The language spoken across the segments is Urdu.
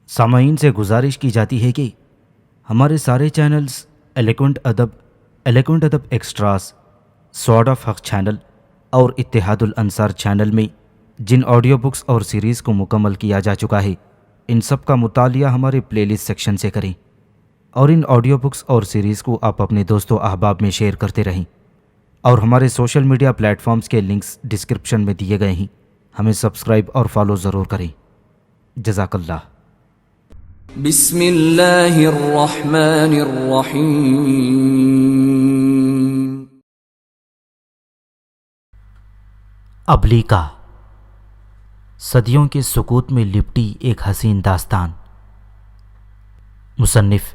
سامعین سے گزارش کی جاتی ہے کہ ہمارے سارے چینلز الیکونٹ ادب ایکسٹراس، سوارڈ آف حق چینل اور اتحاد الانصار چینل میں جن آڈیو بکس اور سیریز کو مکمل کیا جا چکا ہے، ان سب کا مطالعہ ہمارے پلے لسٹ سیکشن سے کریں اور ان آڈیو بکس اور سیریز کو آپ اپنے دوست و احباب میں شیئر کرتے رہیں، اور ہمارے سوشل میڈیا پلیٹ فارمز کے لنکس ڈسکرپشن میں دیے گئے ہیں، ہمیں سبسکرائب اور فالو ضرور کریں۔ جزاک اللہ۔ بسم اللہ الرحمن الرحیم۔ ابلیکا، صدیوں کے سکوت میں لپٹی ایک حسین داستان۔ مصنف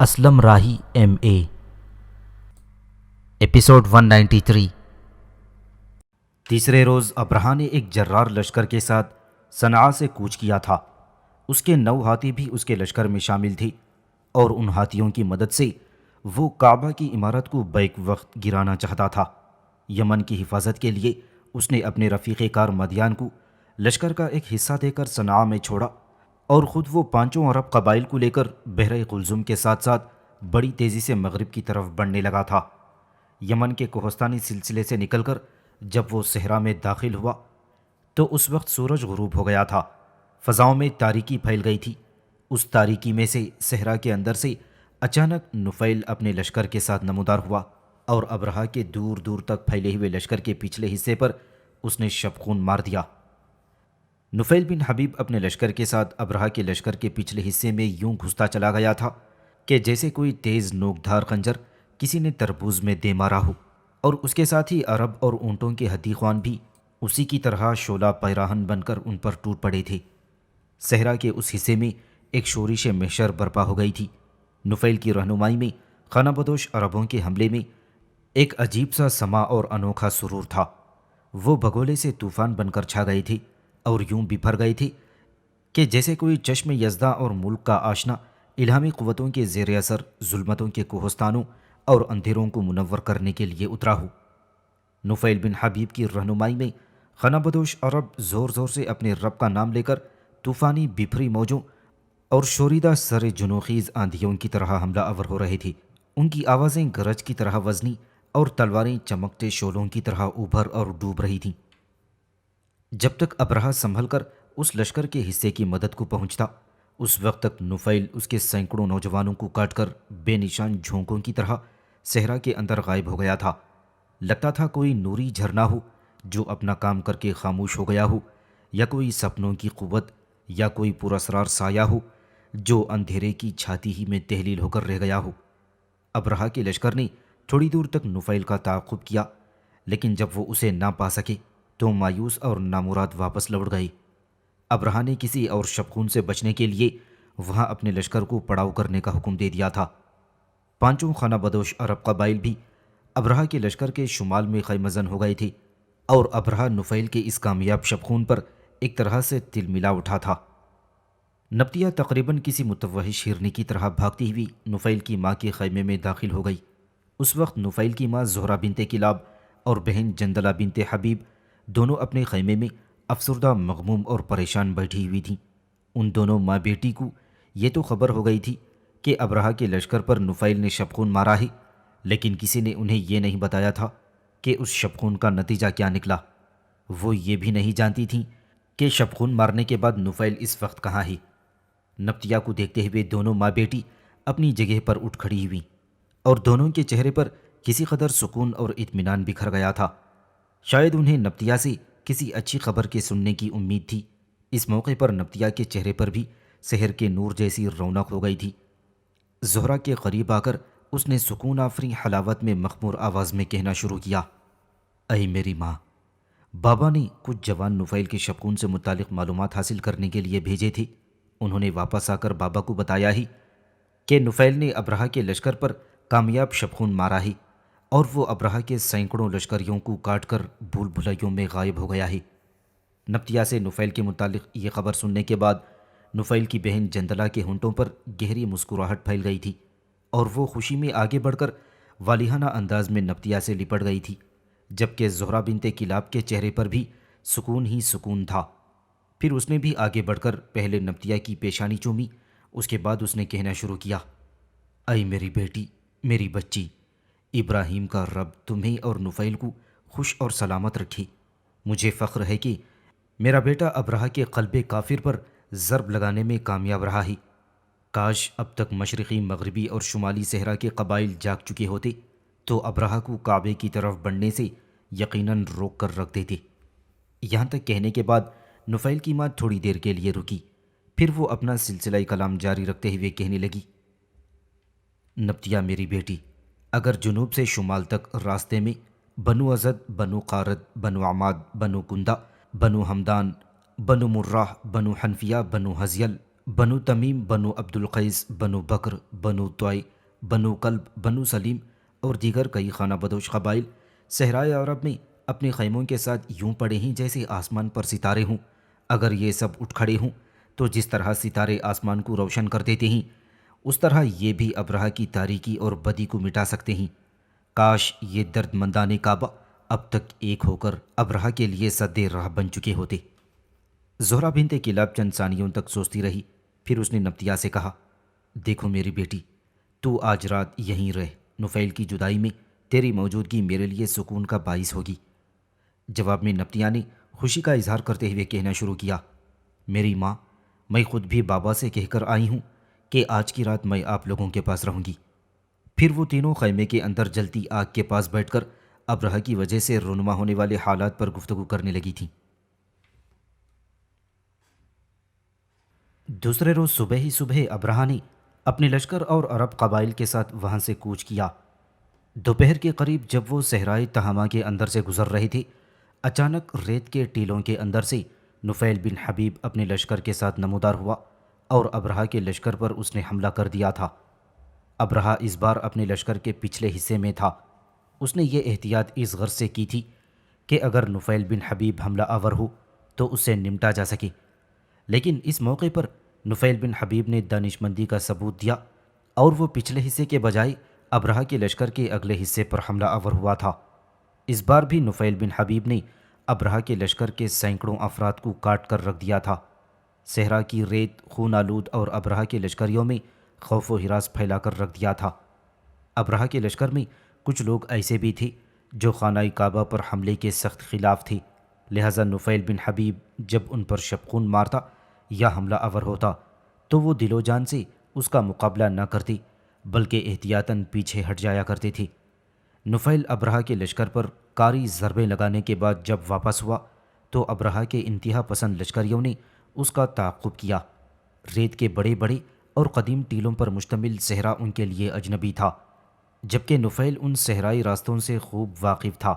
اسلم راہی MA۔ ایپیسوڈ 193۔ تیسرے روز ابرہہ نے ایک جرار لشکر کے ساتھ صنعاء سے کوچ کیا تھا۔ اس کے 9 ہاتھی بھی اس کے لشکر میں شامل تھے، اور ان ہاتھیوں کی مدد سے وہ کعبہ کی عمارت کو بیک وقت گرانا چاہتا تھا۔ یمن کی حفاظت کے لیے اس نے اپنے رفیق کار مدیان کو لشکر کا ایک حصہ دے کر صنعاء میں چھوڑا، اور خود وہ 5 عرب قبائل کو لے کر بحر قلزم کے ساتھ ساتھ بڑی تیزی سے مغرب کی طرف بڑھنے لگا تھا۔ یمن کے کوہستانی سلسلے سے نکل کر جب وہ صحرا میں داخل ہوا تو اس وقت سورج غروب ہو گیا تھا۔ فضاؤں میں تاریکی پھیل گئی تھی۔ اس تاریکی میں سے صحرا کے اندر سے اچانک نفیل اپنے لشکر کے ساتھ نمودار ہوا، اور ابرہہ کے دور دور تک پھیلے ہوئے لشکر کے پچھلے حصے پر اس نے شبخون مار دیا۔ نفیل بن حبیب اپنے لشکر کے ساتھ ابرہہ کے لشکر کے پچھلے حصے میں یوں گھستا چلا گیا تھا کہ جیسے کوئی تیز نوکدھار خنجر کسی نے تربوز میں دے مارا ہو، اور اس کے ساتھ ہی عرب اور اونٹوں کے ہدی خوان بھی اسی کی طرح شعلہ پیراہن بن کر ان پر ٹوٹ پڑے تھے۔ صحرا کے اس حصے میں ایک شورش محشر برپا ہو گئی تھی۔ نفیل کی رہنمائی میں خانہ بدوش عربوں کے حملے میں ایک عجیب سا سما اور انوکھا سرور تھا۔ وہ بگولے سے طوفان بن کر چھا گئے تھے، اور یوں بپھر گئے تھے کہ جیسے کوئی چشم یزداں اور ملک کا آشنا الہامی قوتوں کے زیر اثر ظلمتوں کے کوہستانوں اور اندھیروں کو منور کرنے کے لیے اترا ہو۔ نفیل بن حبیب کی رہنمائی میں خانہ بدوش عرب زور زور سے اپنے رب کا نام لے کر طوفانی بپھری موجوں اور شوریدہ سر جنوخیز آندھیوں کی طرح حملہ آور ہو رہے تھے۔ ان کی آوازیں گرج کی طرح وزنی اور تلواریں چمکتے شعلوں کی طرح ابھر اور ڈوب رہی تھیں۔ جب تک ابرہہ سنبھل کر اس لشکر کے حصے کی مدد کو پہنچتا، اس وقت تک نفیل اس کے سینکڑوں نوجوانوں کو کاٹ کر بے نشان جھونکوں کی طرح صحرا کے اندر غائب ہو گیا تھا۔ لگتا تھا کوئی نوری جھرنا ہو جو اپنا کام کر کے خاموش ہو گیا ہو، یا کوئی سپنوں کی قوت، یا کوئی پراسرار سایہ ہو جو اندھیرے کی چھاتی ہی میں تحلیل ہو کر رہ گیا ہو۔ ابرہہ کے لشکر نے تھوڑی دور تک نفیل کا تعاقب کیا، لیکن جب وہ اسے نہ پا سکے تو مایوس اور نامراد واپس لوٹ گئے۔ ابرہہ نے کسی اور شبخون سے بچنے کے لیے وہاں اپنے لشکر کو پڑاؤ کرنے کا حکم دے دیا تھا۔ 5 خانہ بدوش عرب قبائل بھی ابرہہ کے لشکر کے شمال میں خیمہ زن ہو گئے تھے، اور ابرہہ نفیل کے اس کامیاب شبخون پر ایک طرح سے تل ملا اٹھا تھا۔ نبطیہ تقریباً کسی متوحش ہرنی کی طرح بھاگتی ہوئی نفیل کی ماں کے خیمے میں داخل ہو گئی۔ اس وقت نفیل کی ماں زہرہ بنت کلاب اور بہن جندلہ بنت حبیب دونوں اپنے خیمے میں افسردہ، مغموم اور پریشان بیٹھی ہوئی تھیں۔ ان دونوں ماں بیٹی کو یہ تو خبر ہو گئی تھی کہ ابرہہ کے لشکر پر نفیل نے شبخون مارا ہے، لیکن کسی نے انہیں یہ نہیں بتایا تھا کہ اس شبخون کا نتیجہ کیا نکلا۔ وہ یہ بھی نہیں جانتی تھیں کہ شبخون مارنے کے بعد نفیل اس وقت کہاں ہے۔ نبطیہ کو دیکھتے ہوئے دونوں ماں بیٹی اپنی جگہ پر اٹھ کھڑی ہوئیں، اور دونوں کے چہرے پر کسی قدر سکون اور اطمینان بکھر گیا تھا۔ شاید انہیں نبطیہ سے کسی اچھی خبر کے سننے کی امید تھی۔ اس موقع پر نبطیہ کے چہرے پر بھی سحر کے نور جیسی رونق ہو گئی تھی۔ زہرہ کے قریب آ کر اس نے سکون آفریں حلاوت میں مخمور آواز میں کہنا شروع کیا، اے میری ماں، بابا نے کچھ جوان نفیل کے شبخون سے متعلق معلومات حاصل کرنے کے لیے بھیجے تھے۔ انہوں نے واپس آ کر بابا کو بتایا ہی کہ نفیل نے ابرہہ کے لشکر پر کامیاب شبخون مارا ہے، اور وہ ابرہہ کے سینکڑوں لشکریوں کو کاٹ کر بھول بھلائیوں میں غائب ہو گیا ہے۔ نبطیہ سے نفیل کے متعلق یہ خبر سننے کے بعد نفیل کی بہن جندلہ کے ہونٹوں پر گہری مسکراہٹ پھیل گئی تھی، اور وہ خوشی میں آگے بڑھ کر والہانہ انداز میں نبطیہ سے لپٹ گئی تھی، جبکہ زہرہ بنت کلاب کے چہرے پر بھی سکون ہی سکون تھا۔ پھر اس نے بھی آگے بڑھ کر پہلے نبطیہ کی پیشانی چومی، اس کے بعد اس نے کہنا شروع کیا، اے میری بیٹی، میری بچی، ابراہیم کا رب تمہیں اور نفیل کو خوش اور سلامت رکھے۔ مجھے فخر ہے کہ میرا بیٹا ابرہہ کے قلب کافر پر ضرب لگانے میں کامیاب رہا ہے۔ کاش اب تک مشرقی، مغربی اور شمالی صحرا کے قبائل جاگ چکے ہوتے تو ابرہہ کو کعبے کی طرف بڑھنے سے یقیناً روک کر رکھ دیتے۔ یہاں تک کہنے کے بعد نفیل کی ماں تھوڑی دیر کے لیے رکی، پھر وہ اپنا سلسلہ کلام جاری رکھتے ہوئے کہنے لگی، نبطیہ میری بیٹی، اگر جنوب سے شمال تک راستے میں بنو ازد، بنو قارد، بنو عماد، بنو کندہ، بنو ہمدان، بنو مراح، بنو حنفیہ، بنو حزیل، بنو تمیم، بنو عبد القیس، بنو بکر، بنو طوئی، بنو کلب، بنو سلیم اور دیگر کئی خانہ بدوش قبائل صحرائے عرب میں اپنے خیموں کے ساتھ یوں پڑے ہیں جیسے آسمان پر ستارے ہوں، اگر یہ سب اٹھ کھڑے ہوں تو جس طرح ستارے آسمان کو روشن کر دیتے ہیں اس طرح یہ بھی ابرہہ کی تاریکی اور بدی کو مٹا سکتے ہیں۔ کاش یہ درد مندان کعبہ اب تک ایک ہو کر ابرہہ کے لیے سد راہ بن چکے ہوتے۔ زہرہ بنت کلاب چند ثانیوں تک سوچتی رہی، پھر اس نے نبطیہ سے کہا، دیکھو میری بیٹی، تو آج رات یہیں رہ، نفیل کی جدائی میں تیری موجودگی میرے لیے سکون کا باعث ہوگی۔ جواب میں نبطیہ نے خوشی کا اظہار کرتے ہوئے کہنا شروع کیا، میری ماں، میں خود بھی بابا سے کہہ کر آئی ہوں کہ آج کی رات میں آپ لوگوں کے پاس رہوں گی۔ پھر وہ تینوں خیمے کے اندر جلتی آگ کے پاس بیٹھ کر ابرہہ کی وجہ سے رونما ہونے والے حالات پر گفتگو کرنے لگی تھیں۔ دوسرے روز صبح ہی صبح ابرہہ نے اپنے لشکر اور عرب قبائل کے ساتھ وہاں سے کوچ کیا۔ دوپہر کے قریب جب وہ صحرائے تہامہ کے اندر سے گزر رہے تھے، اچانک ریت کے ٹیلوں کے اندر سے نفیل بن حبیب اپنے لشکر کے ساتھ نمودار ہوا اور ابرہہ کے لشکر پر اس نے حملہ کر دیا تھا۔ ابرہہ اس بار اپنے لشکر کے پچھلے حصے میں تھا۔ اس نے یہ احتیاط اس غرض سے کی تھی کہ اگر نفیل بن حبیب حملہ آور ہو تو اس سے نمٹا جا سکے، لیکن اس موقع پر نفیل بن حبیب نے دانش مندی کا ثبوت دیا اور وہ پچھلے حصے کے بجائے ابرہہ کے لشکر کے اگلے حصے پر حملہ آور ہوا تھا۔ اس بار بھی نفیل بن حبیب نے ابرہہ کے لشکر کے سینکڑوں افراد کو کاٹ کر رکھ دیا تھا۔ صحرا کی ریت خون آلود اور ابرہہ کے لشکریوں میں خوف و ہراس پھیلا کر رکھ دیا تھا۔ ابرہہ کے لشکر میں کچھ لوگ ایسے بھی تھے جو خانہ کعبہ پر حملے کے سخت خلاف تھے، لہٰذا نفیل بن حبیب جب ان پر شبخون مارتا یا حملہ آور ہوتا تو وہ دل و جان سے اس کا مقابلہ نہ کرتے بلکہ احتیاطاً پیچھے ہٹ جایا کرتے تھے۔ نفیل ابرہہ کے لشکر پر کاری ضربیں لگانے کے بعد جب واپس ہوا تو ابرہہ کے انتہا پسند لشکریوں نے اس کا تعاقب کیا۔ ریت کے بڑے بڑے اور قدیم ٹیلوں پر مشتمل صحرا ان کے لیے اجنبی تھا، جبکہ نفیل ان صحرائی راستوں سے خوب واقف تھا،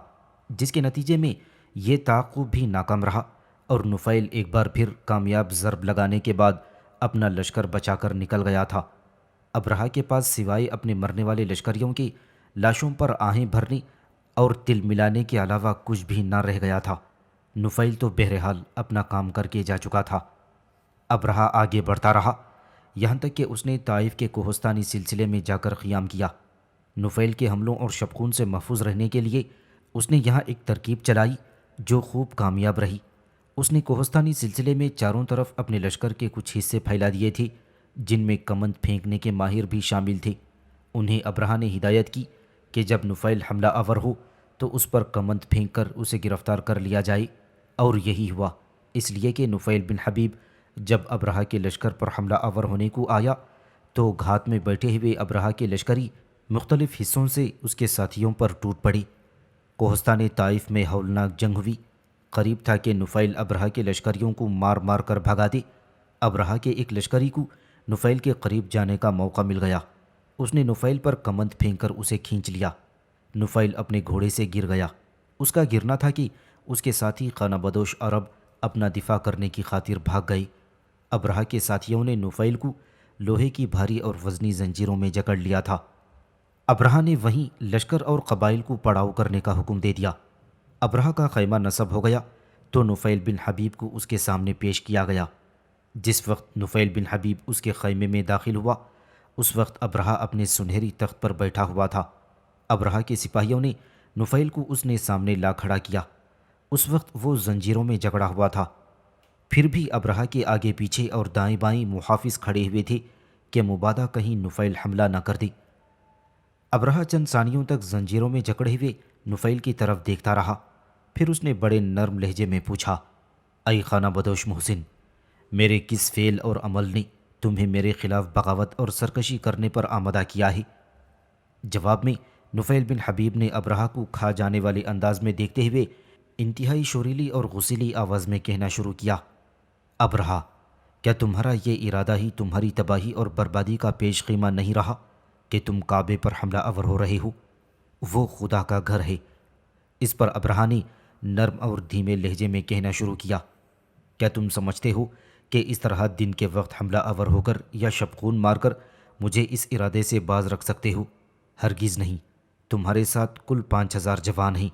جس کے نتیجے میں یہ تعاقب بھی ناکام رہا اور نفیل ایک بار پھر کامیاب ضرب لگانے کے بعد اپنا لشکر بچا کر نکل گیا تھا۔ ابرہہ کے پاس سوائے اپنے مرنے والے لشکریوں کی لاشوں پر آہیں بھرنے اور تل ملانے کے علاوہ کچھ بھی نہ رہ گیا تھا۔ نفیل تو بہرحال اپنا کام کر کے جا چکا تھا۔ ابرہہ آگے بڑھتا رہا یہاں تک کہ اس نے طائف کے کوہستانی سلسلے میں جا کر قیام کیا۔ نفیل کے حملوں اور شبخون سے محفوظ رہنے کے لیے اس نے یہاں ایک ترکیب چلائی جو خوب کامیاب رہی۔ اس نے کوہستانی سلسلے میں چاروں طرف اپنے لشکر کے کچھ حصے پھیلا دیے تھے جن میں کمند پھینکنے کے ماہر بھی شامل تھے۔ انہیں ابرہہ نے ہدایت کی کہ جب نفیل حملہ آور ہو تو اس پر کمند پھینک کر اسے گرفتار کر لیا جائے، اور یہی ہوا، اس لیے کہ نفیل بن حبیب جب ابرہہ کے لشکر پر حملہ آور ہونے کو آیا تو گھات میں بیٹھے ہوئے ابرہہ کے لشکری مختلف حصوں سے اس کے ساتھیوں پر ٹوٹ پڑے۔ کوہستان طائف میں ہولناک جنگ ہوئی۔ قریب تھا کہ نفیل ابرہہ کے لشکریوں کو مار مار کر بھگا دے۔ ابرہہ کے ایک لشکری کو نفیل کے قریب جانے کا موقع مل گیا۔ اس نے نفیل پر کمند پھینک کر اسے کھینچ لیا۔ نفیل اپنے گھوڑے سے گر گیا۔ اس کا گرنا تھا کہ اس کے ساتھی خانہ بدوش عرب اپنا دفاع کرنے کی خاطر بھاگ گئے۔ ابرہہ کے ساتھیوں نے نفیل کو لوہے کی بھاری اور وزنی زنجیروں میں جکڑ لیا تھا۔ ابرہہ نے وہیں لشکر اور قبائل کو پڑاؤ کرنے کا حکم دے دیا۔ ابرہہ کا خیمہ نصب ہو گیا تو نفیل بن حبیب کو اس کے سامنے پیش کیا گیا۔ جس وقت نفیل بن حبیب اس کے خیمے میں داخل ہوا اس وقت ابرہہ اپنے سنہری تخت پر بیٹھا ہوا تھا۔ ابرہہ کے سپاہیوں نے نفیل کو اس نے سامنے لا کھڑا کیا۔ اس وقت وہ زنجیروں میں جکڑا ہوا تھا۔ پھر بھی ابرہہ کے آگے پیچھے اور دائیں بائیں محافظ کھڑے ہوئے تھے کہ مبادا کہیں نفیل حملہ نہ کر دے۔ ابرہہ چند ثانیوں تک زنجیروں میں جکڑے ہوئے نفیل کی طرف دیکھتا رہا، پھر اس نے بڑے نرم لہجے میں پوچھا، اے خانہ بدوش محسن، میرے کس فعل اور عمل نے تمہیں میرے خلاف بغاوت اور سرکشی کرنے پر آمادہ کیا ہے؟ جواب میں نفیل بن حبیب نے ابرہہ کو کھا جانے والے انداز میں دیکھتے ہوئے انتہائی شوریلی اور غصیلی آواز میں کہنا شروع کیا، ابرہہ، کیا تمہارا یہ ارادہ ہی تمہاری تباہی اور بربادی کا پیش خیمہ نہیں رہا کہ تم کعبے پر حملہ آور ہو رہے ہو؟ وہ خدا کا گھر ہے۔ اس پر ابرہہ نے نرم اور دھیمے لہجے میں کہنا شروع کیا، کیا تم سمجھتے ہو کہ اس طرح دن کے وقت حملہ آور ہو کر یا شبخون مار کر مجھے اس ارادے سے باز رکھ سکتے ہو؟ ہرگز نہیں۔ تمہارے ساتھ کل 5000 جوان ہیں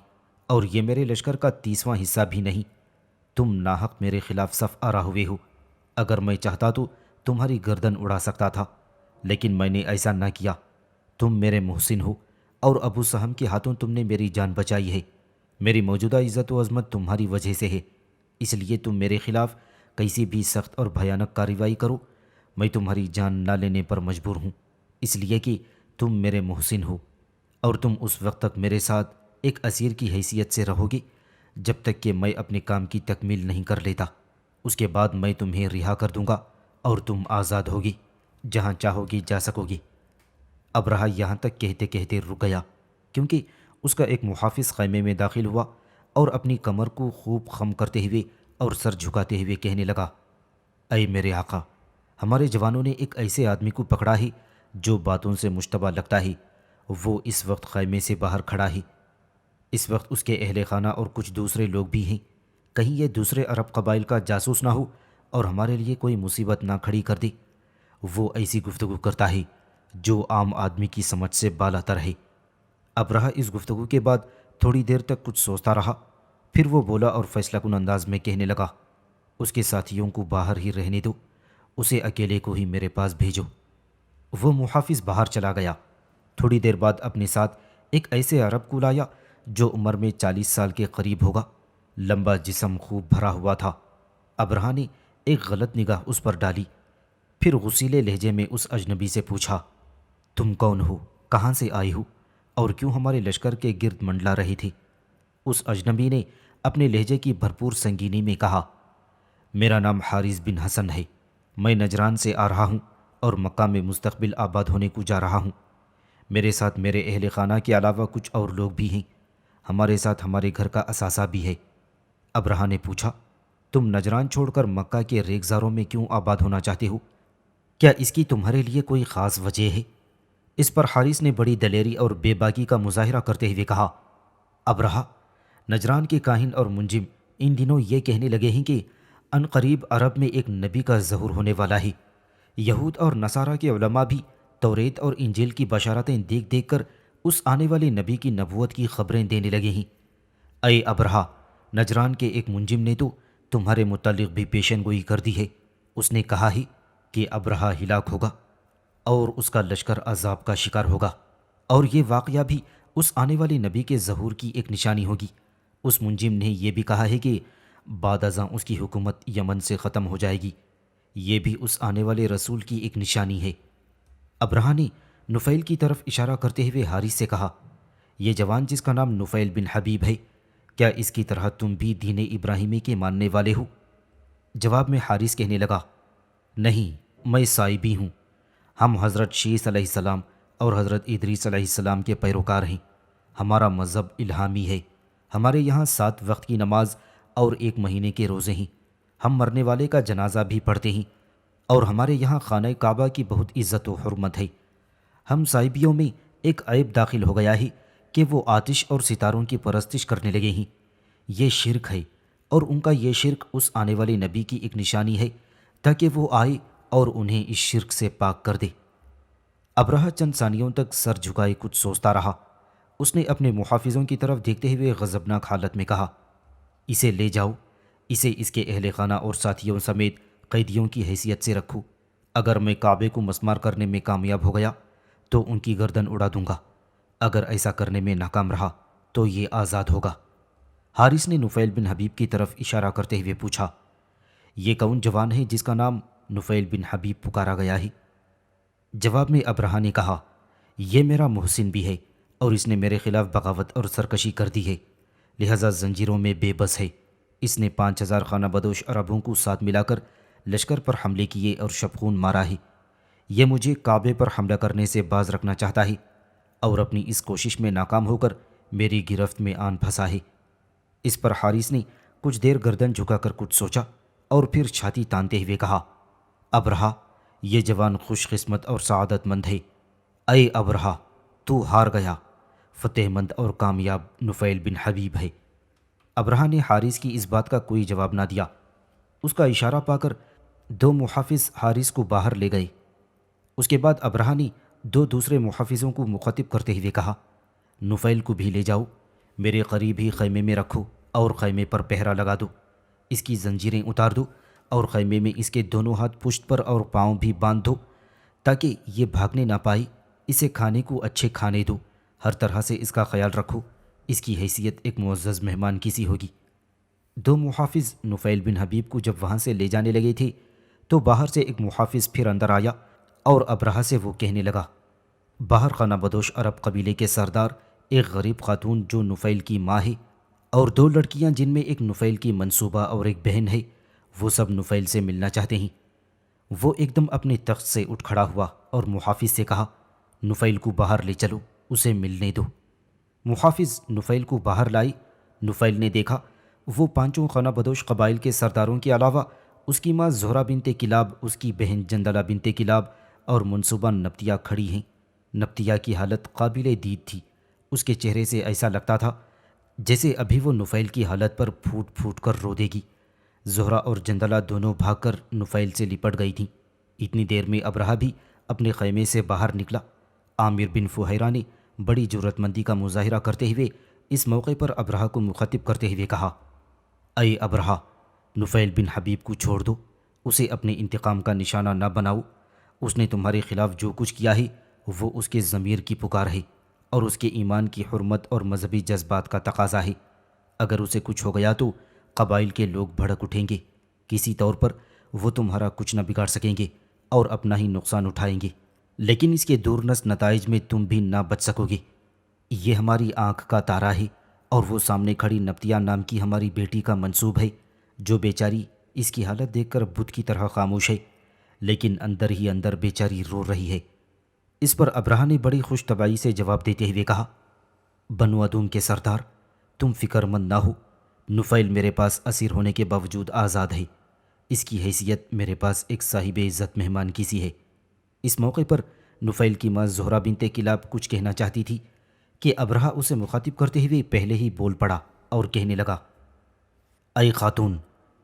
اور یہ میرے لشکر کا 30واں حصہ بھی نہیں۔ تم ناحق میرے خلاف صف آرا ہوئے ہو۔ اگر میں چاہتا تو تمہاری گردن اڑا سکتا تھا، لیکن میں نے ایسا نہ کیا۔ تم میرے محسن ہو اور ابو سہم کے ہاتھوں تم نے میری جان بچائی ہے۔ میری موجودہ عزت و عظمت تمہاری وجہ سے ہے، اس لیے تم میرے خلاف کیسی بھی سخت اور بھیانک کارروائی کرو، میں تمہاری جان نہ لینے پر مجبور ہوں، اس لیے کہ تم میرے محسن ہو اور تم اس وقت تک میرے ساتھ ایک اسیر کی حیثیت سے رہو گے جب تک کہ میں اپنے کام کی تکمیل نہیں کر لیتا۔ اس کے بعد میں تمہیں رہا کر دوں گا اور تم آزاد ہوگی، جہاں چاہو گی جا سکو گی۔ ابرہہ یہاں تک کہتے کہتے رک گیا، کیونکہ اس کا ایک محافظ خیمے میں داخل ہوا اور اپنی کمر کو خوب خم کرتے ہوئے اور سر جھکاتے ہوئے کہنے لگا، اے میرے آقا، ہمارے جوانوں نے ایک ایسے آدمی کو پکڑا ہے جو باتوں سے مشتبہ لگتا ہے۔ وہ اس وقت خیمے سے باہر کھڑا ہے۔ اس وقت اس کے اہل خانہ اور کچھ دوسرے لوگ بھی ہیں۔ کہیں یہ دوسرے عرب قبائل کا جاسوس نہ ہو اور ہمارے لیے کوئی مصیبت نہ کھڑی کر دے۔ وہ ایسی گفتگو کرتا ہے جو عام آدمی کی سمجھ سے بالا تر ہے۔ ابرہہ اس گفتگو کے بعد تھوڑی دیر تک کچھ سوچتا رہا، پھر وہ بولا اور فیصلہ کن انداز میں کہنے لگا، اس کے ساتھیوں کو باہر ہی رہنے دو، اسے اکیلے کو ہی میرے پاس بھیجو۔ وہ محافظ باہر چلا گیا۔ تھوڑی دیر بعد اپنے ساتھ ایک ایسے عرب کو لایا جو عمر میں 40 سال کے قریب ہوگا، لمبا جسم خوب بھرا ہوا تھا۔ ابرہہ نے ایک غلط نگاہ اس پر ڈالی، پھر غصیلے لہجے میں اس اجنبی سے پوچھا، تم کون ہو، کہاں سے آئے ہو اور کیوں ہمارے لشکر کے گرد منڈلا رہے تھے؟ اس اجنبی نے اپنے لہجے کی بھرپور سنگینی میں کہا، میرا نام حارث بن حسن ہے، میں نجران سے آ رہا ہوں اور مکہ میں مستقبل آباد ہونے کو جا رہا ہوں۔ میرے ساتھ میرے اہل خانہ کے علاوہ کچھ اور لوگ بھی ہیں، ہمارے ساتھ ہمارے گھر کا اثاثہ بھی ہے۔ ابرہہ نے پوچھا، تم نجران چھوڑ کر مکہ کے ریگزاروں میں کیوں آباد ہونا چاہتے ہو؟ کیا اس کی تمہارے لیے کوئی خاص وجہ ہے؟ اس پر حارث نے بڑی دلیری اور بے باکی کا مظاہرہ کرتے ہوئے کہا، ابرہہ، نجران کے کاہن اور منجم ان دنوں یہ کہنے لگے ہیں کہ ان قریب عرب میں ایک نبی کا ظہور ہونے والا ہے۔ یہود اور نصارہ کے علماء بھی توریت اور انجیل کی بشارتیں دیکھ دیکھ کر اس آنے والے نبی کی نبوت کی خبریں دینے لگے ہیں۔ اے ابرہہ، نجران کے ایک منجم نے تو تمہارے متعلق بھی پیشن گوئی کر دی ہے۔ اس نے کہا ہے کہ ابرہہ ہلاک ہوگا اور اس کا لشکر عذاب کا شکار ہوگا، اور یہ واقعہ بھی اس آنے والے نبی کے ظہور کی ایک نشانی ہوگی۔ اس منجم نے یہ بھی کہا ہے کہ بعد ازاں اس کی حکومت یمن سے ختم ہو جائے گی، یہ بھی اس آنے والے رسول کی ایک نشانی ہے۔ ابرہہ نے نفیل کی طرف اشارہ کرتے ہوئے حارث سے کہا، یہ جوان جس کا نام نفیل بن حبیب ہے، کیا اس کی طرح تم بھی دین ابراہیمی کے ماننے والے ہو؟ جواب میں حارث کہنے لگا، نہیں، میں صائبی ہوں۔ ہم حضرت شیث علیہ السلام اور حضرت ادریس علیہ السلام کے پیروکار ہیں۔ ہمارا مذہب الہامی ہے۔ ہمارے یہاں 7 وقت کی نماز اور 1 مہینے کے روزے ہیں۔ ہم مرنے والے کا جنازہ بھی پڑھتے ہیں، اور ہمارے یہاں خانہ کعبہ کی بہت عزت و حرمت ہے۔ ہم صائبیوں میں ایک عیب داخل ہو گیا ہے کہ وہ آتش اور ستاروں کی پرستش کرنے لگے ہیں۔ یہ شرک ہے، اور ان کا یہ شرک اس آنے والے نبی کی ایک نشانی ہے تاکہ وہ آئے اور انہیں اس شرک سے پاک کر دے۔ ابرہہ چند ثانیوں تک سر جھکائے کچھ سوچتا رہا۔ اس نے اپنے محافظوں کی طرف دیکھتے ہوئے غضبناک حالت میں کہا، اسے لے جاؤ، اسے اس کے اہل خانہ اور ساتھیوں سمیت قیدیوں کی حیثیت سے رکھو۔ اگر میں کعبے کو مسمار کرنے میں کامیاب ہو گیا تو ان کی گردن اڑا دوں گا، اگر ایسا کرنے میں ناکام رہا تو یہ آزاد ہوگا۔ حارث نے نفیل بن حبیب کی طرف اشارہ کرتے ہوئے پوچھا، یہ کون جوان ہے جس کا نام نفیل بن حبیب پکارا گیا ہے؟ جواب میں ابرہہ نے کہا، یہ میرا محسن بھی ہے اور اس نے میرے خلاف بغاوت اور سرکشی کر دی ہے، لہذا زنجیروں میں بے بس ہے۔ اس نے 5,000 خانہ بدوش عربوں کو ساتھ ملا کر لشکر پر حملے کیے اور شبخون مارا ہے۔ یہ مجھے کعبے پر حملہ کرنے سے باز رکھنا چاہتا ہے اور اپنی اس کوشش میں ناکام ہو کر میری گرفت میں آن پھنسا ہے۔ اس پر حارث نے کچھ دیر گردن جھکا کر کچھ سوچا اور پھر چھاتی تانتے ہوئے کہا، ابرہہ، یہ جوان خوش قسمت اور سعادت مند ہے۔ اے ابرہہ، تو ہار گیا، فتح مند اور کامیاب نفیل بن حبیب ہے۔ ابرہہ نے حارث کی اس بات کا کوئی جواب نہ دیا۔ اس کا اشارہ پا کر 2 محافظ حارث کو باہر لے گئے۔ اس کے بعد ابرہہ نے 2 دوسرے محافظوں کو مخاطب کرتے ہوئے کہا، نفیل کو بھی لے جاؤ، میرے قریب ہی خیمے میں رکھو اور خیمے پر پہرا لگا دو، اس کی زنجیریں اتار دو اور خیمے میں اس کے دونوں ہاتھ پشت پر اور پاؤں بھی باندھ دو تاکہ یہ بھاگنے نہ پائے۔ اسے کھانے کو اچھے کھانے دو، ہر طرح سے اس کا خیال رکھو، اس کی حیثیت ایک معزز مہمان کی سی ہوگی۔ 2 محافظ نفیل بن حبیب کو جب وہاں سے لے جانے لگے تھے تو باہر سے ایک محافظ پھر اندر آیا اور ابرہہ سے وہ کہنے لگا، باہر خانہ بدوش عرب قبیلے کے سردار، ایک غریب خاتون جو نفیل کی ماں ہے، اور 2 لڑکیاں جن میں ایک نفیل کی منصوبہ اور ایک بہن ہے، وہ سب نفیل سے ملنا چاہتے ہیں۔ وہ ایک دم اپنے تخت سے اٹھ کھڑا ہوا اور محافظ سے کہا، نفیل کو باہر لے چلو، اسے ملنے دو۔ محافظ نفیل کو باہر لائی۔ نفیل نے دیکھا وہ 5 خانہ بدوش قبائل کے سرداروں کے علاوہ اس کی ماں زہرہ بنت کلاب، اس کی بہن جندلہ بنت کلاب اور منصوبہ نبطیہ کھڑی ہیں۔ نبطیہ کی حالت قابل دید تھی، اس کے چہرے سے ایسا لگتا تھا جیسے ابھی وہ نفیل کی حالت پر پھوٹ پھوٹ کر رو دے گی۔ زہرہ اور جندلہ دونوں بھاگ کر نفیل سے لپٹ گئی تھیں۔ اتنی دیر میں ابرہہ بھی اپنے خیمے سے باہر نکلا۔ عامر بن فہیرہ نے بڑی جرأت مندی کا مظاہرہ کرتے ہوئے اس موقع پر ابرہہ کو مخاطب کرتے ہوئے کہا، اے ابرہہ، نفیل بن حبیب کو چھوڑ دو، اسے اپنے انتقام کا نشانہ نہ بناؤ۔ اس نے تمہارے خلاف جو کچھ کیا ہے وہ اس کے ضمیر کی پکار ہے اور اس کے ایمان کی حرمت اور مذہبی جذبات کا تقاضا ہے۔ اگر اسے کچھ ہو گیا تو قبائل کے لوگ بھڑک اٹھیں گے، کسی طور پر وہ تمہارا کچھ نہ بگاڑ سکیں گے اور اپنا ہی نقصان اٹھائیں گے، لیکن اس کے دورنس نتائج میں تم بھی نہ بچ سکو گے۔ یہ ہماری آنکھ کا تارا ہے اور وہ سامنے کھڑی نبطیہ نام کی ہماری بیٹی کا منسوب ہے، جو بیچاری اس کی حالت دیکھ کر بت کی طرح خاموش ہے، لیکن اندر ہی اندر بیچاری رو رہی ہے۔ اس پر ابرہہ نے بڑی خوش طبعی سے جواب دیتے ہوئے کہا، بنو ادوم کے سردار، تم فکر مند نہ ہو، نفیل میرے پاس اسیر ہونے کے باوجود آزاد ہے، اس کی حیثیت میرے پاس ایک صاحب عزت مہمان کی سی ہے۔ اس موقع پر نفیل کی ماں زہرہ بنت کلاب کچھ کہنا چاہتی تھی کہ ابرہہ اسے مخاطب کرتے ہوئے پہلے ہی بول پڑا اور کہنے لگا، اے خاتون،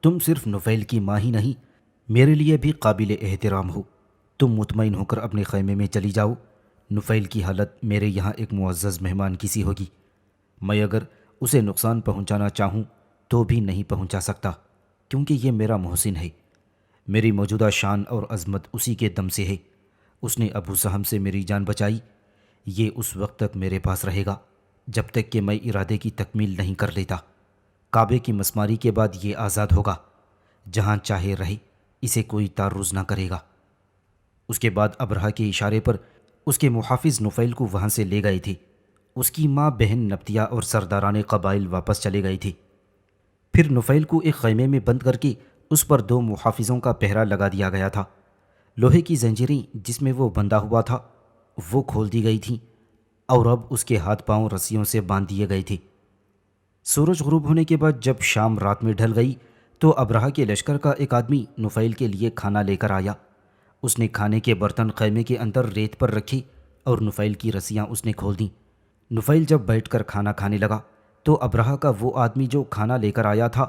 تم صرف نفیل کی ماں ہی نہیں، میرے لیے بھی قابل احترام ہو۔ تم مطمئن ہو کر اپنے خیمے میں چلی جاؤ، نفیل کی حالت میرے یہاں ایک معزز مہمان کی سی ہوگی۔ میں اگر اسے نقصان پہنچانا چاہوں تو بھی نہیں پہنچا سکتا، کیونکہ یہ میرا محسن ہے۔ میری موجودہ شان اور عظمت اسی کے دم سے ہے۔ اس نے ابو سہم سے میری جان بچائی، یہ اس وقت تک میرے پاس رہے گا جب تک کہ میں ارادے کی تکمیل نہیں کر لیتا۔ کعبے کی مسماری کے بعد یہ آزاد ہوگا، جہاں چاہے رہے، اسے کوئی تعرض نہ کرے گا۔ اس کے بعد ابرہہ کے اشارے پر اس کے محافظ نفیل کو وہاں سے لے گئے تھے۔ اس کی ماں، بہن نبطیہ اور سرداران قبائل واپس چلے گئے تھے۔ پھر نفیل کو ایک خیمے میں بند کر کے اس پر 2 محافظوں کا پہرا لگا دیا گیا تھا۔ لوہے کی زنجیریں جس میں وہ بندھا ہوا تھا وہ کھول دی گئی تھیں اور اب اس کے ہاتھ پاؤں رسیوں سے باندھ دیے گئے تھے۔ سورج غروب ہونے کے بعد جب شام رات میں ڈھل گئی تو ابرہہ کے لشکر کا ایک آدمی نفیل کے لیے کھانا لے کر آیا۔ اس نے کھانے کے برتن خیمے کے اندر ریت پر رکھی اور نفیل کی رسیاں اس نے کھول دیں۔ نفیل جب بیٹھ کر کھانا کھانے لگا تو ابرہہ کا وہ آدمی جو کھانا لے کر آیا تھا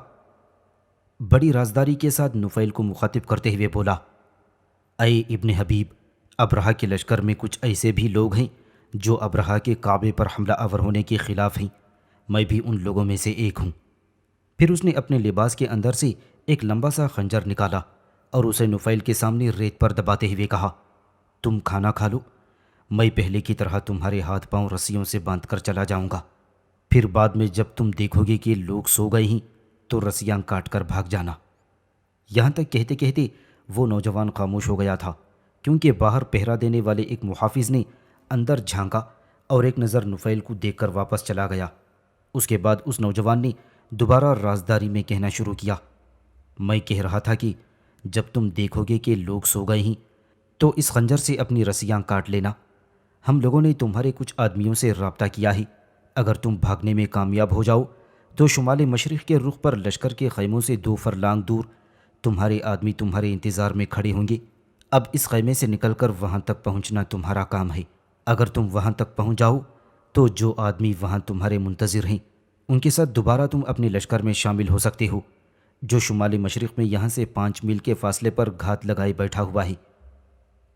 بڑی رازداری کے ساتھ نفیل کو مخاطب کرتے ہوئے بولا، اے ابن حبیب، ابرہہ کے لشکر میں کچھ ایسے بھی لوگ ہیں جو ابرہہ کے کعبے پر حملہ آور ہونے کے خلاف ہیں، میں بھی ان لوگوں میں سے ایک ہوں۔ پھر اس نے اپنے لباس کے اندر سے ایک لمبا سا خنجر نکالا اور اسے نفیل کے سامنے ریت پر دباتے ہوئے کہا، تم کھانا کھا لو، میں پہلے کی طرح تمہارے ہاتھ پاؤں رسیوں سے باندھ کر چلا جاؤں گا، پھر بعد میں جب تم دیکھو گے کہ لوگ سو گئے ہیں تو رسیاں کاٹ کر بھاگ جانا۔ یہاں تک کہتے کہتے وہ نوجوان خاموش ہو گیا تھا، کیونکہ باہر پہرا دینے والے ایک محافظ نے اندر جھانکا اور ایک نظر نفیل کو دیکھ کر واپس چلا گیا۔ اس کے بعد اس نوجوان نے دوبارہ رازداری میں کہنا شروع کیا، میں کہہ رہا تھا کہ جب تم دیکھو گے کہ لوگ سو گئے ہیں تو اس خنجر سے اپنی رسیاں کاٹ لینا۔ ہم لوگوں نے تمہارے کچھ آدمیوں سے رابطہ کیا ہے، اگر تم بھاگنے میں کامیاب ہو جاؤ تو شمال مشرق کے رخ پر لشکر کے خیموں سے 2 فرلانگ دور تمہارے آدمی تمہارے انتظار میں کھڑے ہوں گے۔ اب اس خیمے سے نکل کر وہاں تک پہنچنا تمہارا کام ہے۔ اگر تم وہاں تک پہنچ جاؤ تو جو آدمی وہاں تمہارے منتظر ہیں ان کے ساتھ دوبارہ تم اپنے لشکر میں شامل ہو سکتے ہو، جو شمال مشرق میں یہاں سے 5 میل کے فاصلے پر گھات لگائے بیٹھا ہوا ہے۔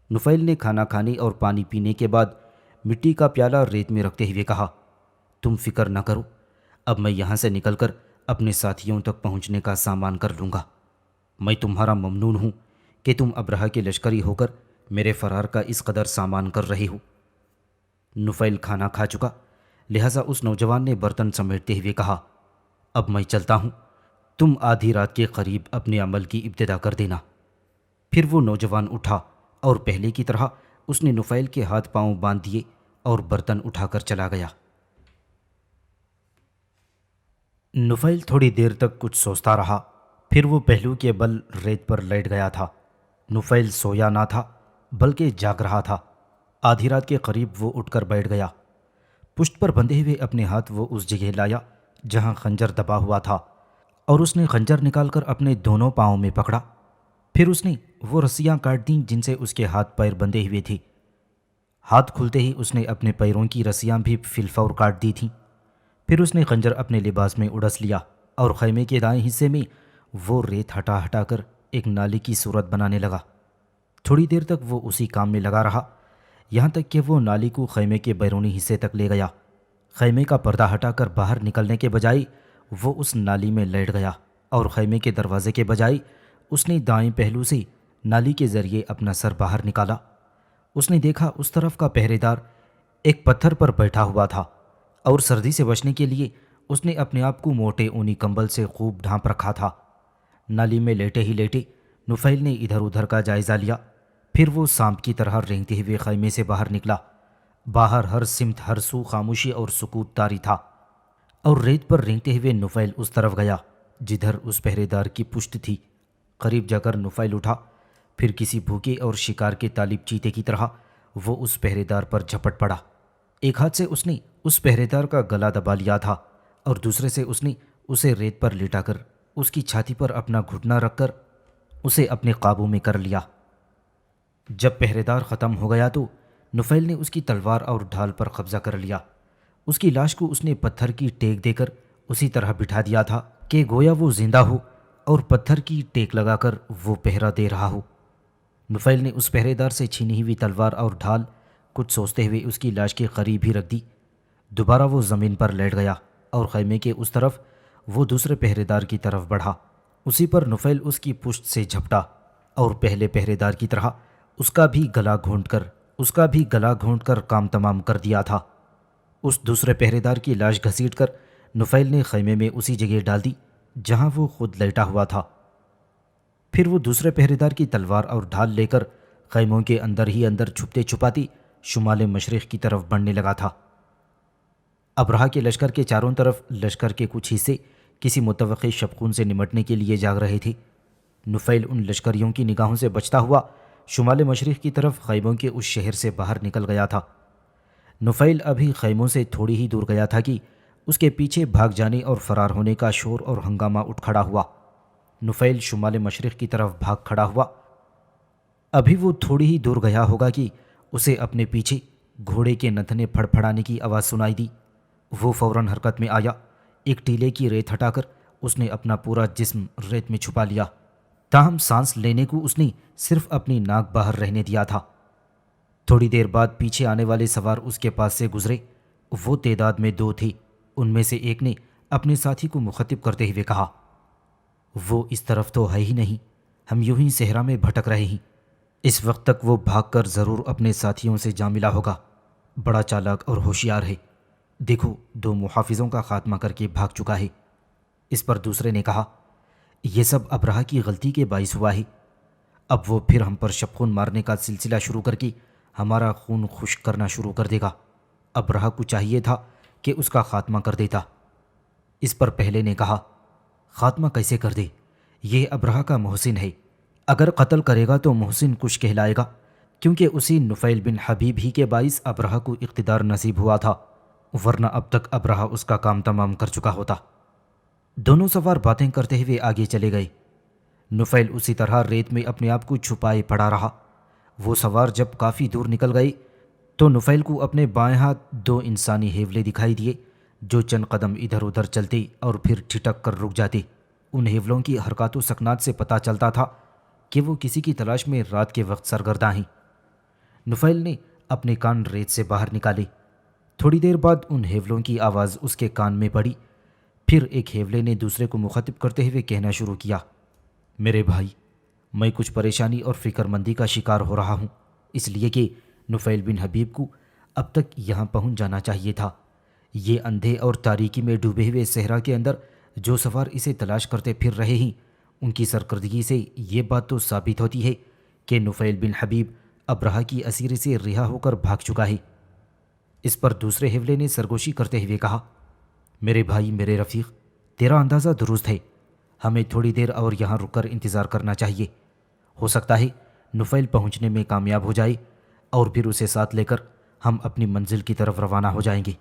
نفیل نے کھانا کھانے اور پانی پینے کے بعد مٹی کا پیالہ ریت میں رکھتے ہوئے کہا، تم فکر نہ کرو، اب میں یہاں سے نکل کر اپنے ساتھیوں تک پہنچنے کا سامان کر لوں گا۔ میں تمہارا ممنون ہوں کہ تم ابرہہ کے لشکری ہو کر میرے فرار کا اس قدر سامان کر رہے ہو۔ نفیل کھانا کھا چکا، لہٰذا اس نوجوان نے برتن سمیٹتے ہوئے کہا، اب میں چلتا ہوں، تم آدھی رات کے قریب اپنے عمل کی ابتدا کر دینا۔ پھر وہ نوجوان اٹھا اور پہلے کی طرح اس نے نفیل کے ہاتھ پاؤں باندھ دیے اور برتن اٹھا کر چلا گیا۔ نفیل تھوڑی دیر تک کچھ سوچتا رہا، پھر وہ پہلو کے بل ریت پر لیٹ گیا تھا۔ نفیل سویا نہ تھا بلکہ جاگ رہا تھا۔ آدھی رات کے قریب وہ اٹھ کر بیٹھ گیا۔ پشت پر بندھے ہوئے اپنے ہاتھ وہ اس جگہ لایا جہاں خنجر دبا ہوا تھا، اور اس نے خنجر نکال کر اپنے دونوں پاؤں میں پکڑا۔ پھر اس نے وہ رسیاں کاٹ دیں جن سے اس کے ہاتھ پیر بندھے ہوئے تھے۔ ہاتھ کھلتے ہی اس نے اپنے پیروں کی رسیاں بھی فی الفور کاٹ دی تھیں۔ پھر اس نے خنجر اپنے لباس میں اڑس لیا اور خیمے کے دائیں حصے میں وہ ریت ہٹا ہٹا کر ایک نالی کی صورت بنانے لگا۔ تھوڑی دیر تک وہ اسی کام میں لگا رہا، یہاں تک کہ وہ نالی کو خیمے کے بیرونی حصے تک لے گیا۔ خیمے کا پردہ ہٹا کر باہر نکلنے کے بجائے وہ اس نالی میں لیٹ گیا اور خیمے کے دروازے کے بجائے اس نے دائیں پہلو سے نالی کے ذریعے اپنا سر باہر نکالا۔ اس نے دیکھا اس طرف کا پہرے دار ایک پتھر پر بیٹھا ہوا تھا، اور سردی سے بچنے کے لیے اس نے اپنے آپ کو موٹے اونی کمبل سے خوب ڈھانپ رکھا تھا۔ نالی میں لیٹے ہی لیٹے نفیل نے ادھر ادھر کا جائزہ لیا، پھر وہ سانپ کی طرح رینگتے ہوئے خیمے سے باہر نکلا۔ باہر ہر سمت ہر سو خاموشی اور سکوت طاری تھا، اور ریت پر رینگتے ہوئے نفیل اس طرف گیا جدھر اس پہرے دار کی پشت تھی۔ قریب جا کر نفیل اٹھا، پھر کسی بھوکے اور شکار کے طالب چیتے کی طرح وہ اس پہرے دار پر جھپٹ پڑا۔ ایک ہاتھ سے اس نے اس پہرے دار کا گلا دبا لیا تھا اور دوسرے سے اس نے اسے ریت پر لٹا کر اس کی چھاتی پر اپنا گھٹنا رکھ کر اسے اپنے قابو میں کر لیا۔ جب پہرے دار ختم ہو گیا تو نفیل نے اس کی تلوار اور ڈھال پر قبضہ کر لیا۔ اس کی لاش کو اس نے پتھر کی ٹیک دے کر اسی طرح بٹھا دیا تھا کہ گویا وہ زندہ ہو اور پتھر کی ٹیک لگا کر وہ پہرا دے رہا ہو۔ نفیل نے اس پہرے دار سے چھینی ہوئی تلوار اور ڈھال کچھ سوچتے ہوئے اس کی لاش کے قریب ہی رکھ دی۔ دوبارہ وہ زمین پر لیٹ گیا اور خیمے کے اس طرف وہ دوسرے پہرے دار کی طرف بڑھا۔ اسی پر نفیل اس کی پشت سے جھپٹا اور پہلے پہرے دار کی طرح اس کا بھی گلا گھونٹ کر کام تمام کر دیا تھا۔ اس دوسرے پہرے دار کی لاش گھسیٹ کر نفیل نے خیمے میں اسی جگہ ڈال دی جہاں وہ خود لیٹا ہوا تھا۔ پھر وہ دوسرے پہرے دار کی تلوار اور ڈھال لے کر خیموں کے اندر ہی اندر چھپتے چھپاتی شمال مشرق کی طرف بڑھنے لگا تھا۔ ابرہہ کے لشکر کے چاروں طرف لشکر کے کچھ حصے کسی متوقع شبخون سے نمٹنے کے لیے جاگ رہے تھے۔ نفیل ان لشکریوں کی نگاہوں سے بچتا ہوا شمال مشرق کی طرف خیموں کے اس شہر سے باہر نکل گیا تھا۔ نفیل ابھی خیموں سے تھوڑی ہی دور گیا تھا کہ اس کے پیچھے بھاگ جانے اور فرار ہونے کا شور اور ہنگامہ اٹھ کھڑا ہوا۔ نفیل شمال مشرق کی طرف بھاگ کھڑا ہوا۔ ابھی وہ تھوڑی ہی دور گیا ہوگا کہ اسے اپنے پیچھے گھوڑے کے نتھنے پھڑ پھڑانے کی آواز سنائی دی۔ وہ فوراً حرکت میں آیا۔ ایک ٹیلے کی ریت ہٹا کر اس نے اپنا پورا جسم ریت میں چھپا لیا، تاہم سانس لینے کو اس نے صرف اپنی ناک باہر رہنے دیا تھا۔ تھوڑی دیر بعد پیچھے آنے والے سوار اس کے پاس سے گزرے۔ وہ تعداد میں 2 تھے۔ ان میں سے ایک نے اپنے ساتھی کو مخاطب کرتے ہوئے کہا، وہ اس طرف تو ہے ہی نہیں، ہم یوں ہی صحرا میں بھٹک رہے ہیں۔ اس وقت تک وہ بھاگ کر ضرور اپنے ساتھیوں سے جا ملا ہوگا، بڑا چالاک اور ہوشیار ہے، دیکھو 2 محافظوں کا خاتمہ کر کے بھاگ چکا ہے۔ اس پر دوسرے نے کہا، یہ سب ابرہہ کی غلطی کے باعث ہوا ہے۔ اب وہ پھر ہم پر شبخون مارنے کا سلسلہ شروع کر کے ہمارا خون خشک کرنا شروع کر دے گا۔ ابرہہ کو چاہیے تھا کہ اس کا خاتمہ کر دیتا۔ اس پر پہلے نے کہا، خاتمہ کیسے کر دے؟ یہ ابرہہ کا محسن ہے، اگر قتل کرے گا تو محسن کش کہلائے گا، کیونکہ اسی نفیل بن حبیب ہی کے باعث ابرہہ کو اقتدار نصیب ہوا تھا، ورنہ اب تک ابرہہ اس کا کام تمام کر چکا ہوتا۔ دونوں سوار باتیں کرتے ہوئے آگے چلے گئے۔ نفیل اسی طرح ریت میں اپنے آپ کو چھپائے پڑا رہا۔ وہ سوار جب کافی دور نکل گئے تو نفیل کو اپنے بائیں ہاتھ 2 انسانی ہیولے دکھائی دیے جو چند قدم ادھر ادھر چلتے اور پھر ٹھٹک کر رک جاتے۔ ان ہیولوں کی حرکات و سکنات سے پتہ چلتا تھا کہ وہ کسی کی تلاش میں رات کے وقت سرگرداں ہیں۔ نفیل نے اپنے کان ریت سے باہر نکالے۔ تھوڑی دیر بعد ان ہیولوں کی آواز اس کے کان میں پڑی۔ پھر ایک ہیولے نے دوسرے کو مخاطب کرتے ہوئے کہنا شروع کیا، میرے بھائی، میں کچھ پریشانی اور فکر مندی کا شکار ہو رہا ہوں، اس لیے کہ نفیل بن حبیب کو اب تک یہاں پہنچ جانا چاہیے تھا۔ یہ اندھے اور تاریکی میں ڈوبے ہوئے صحرا کے اندر جو سوار اسے تلاش کرتے پھر رہے ہیں، ان کی سرکردگی سے یہ بات تو ثابت ہوتی ہے کہ نفیل بن حبیب ابرہہ کی اسیری سے رہا ہو کر بھاگ چکا ہے۔ اس پر دوسرے ہیولے نے سرگوشی کرتے ہوئے کہا، میرے بھائی، میرے رفیق، تیرا اندازہ درست ہے، ہمیں تھوڑی دیر اور یہاں رک کر انتظار کرنا چاہیے۔ ہو سکتا ہے نفیل پہنچنے میں کامیاب ہو جائے اور پھر اسے ساتھ لے کر ہم اپنی منزل کی طرف روانہ ہو جائیں گے۔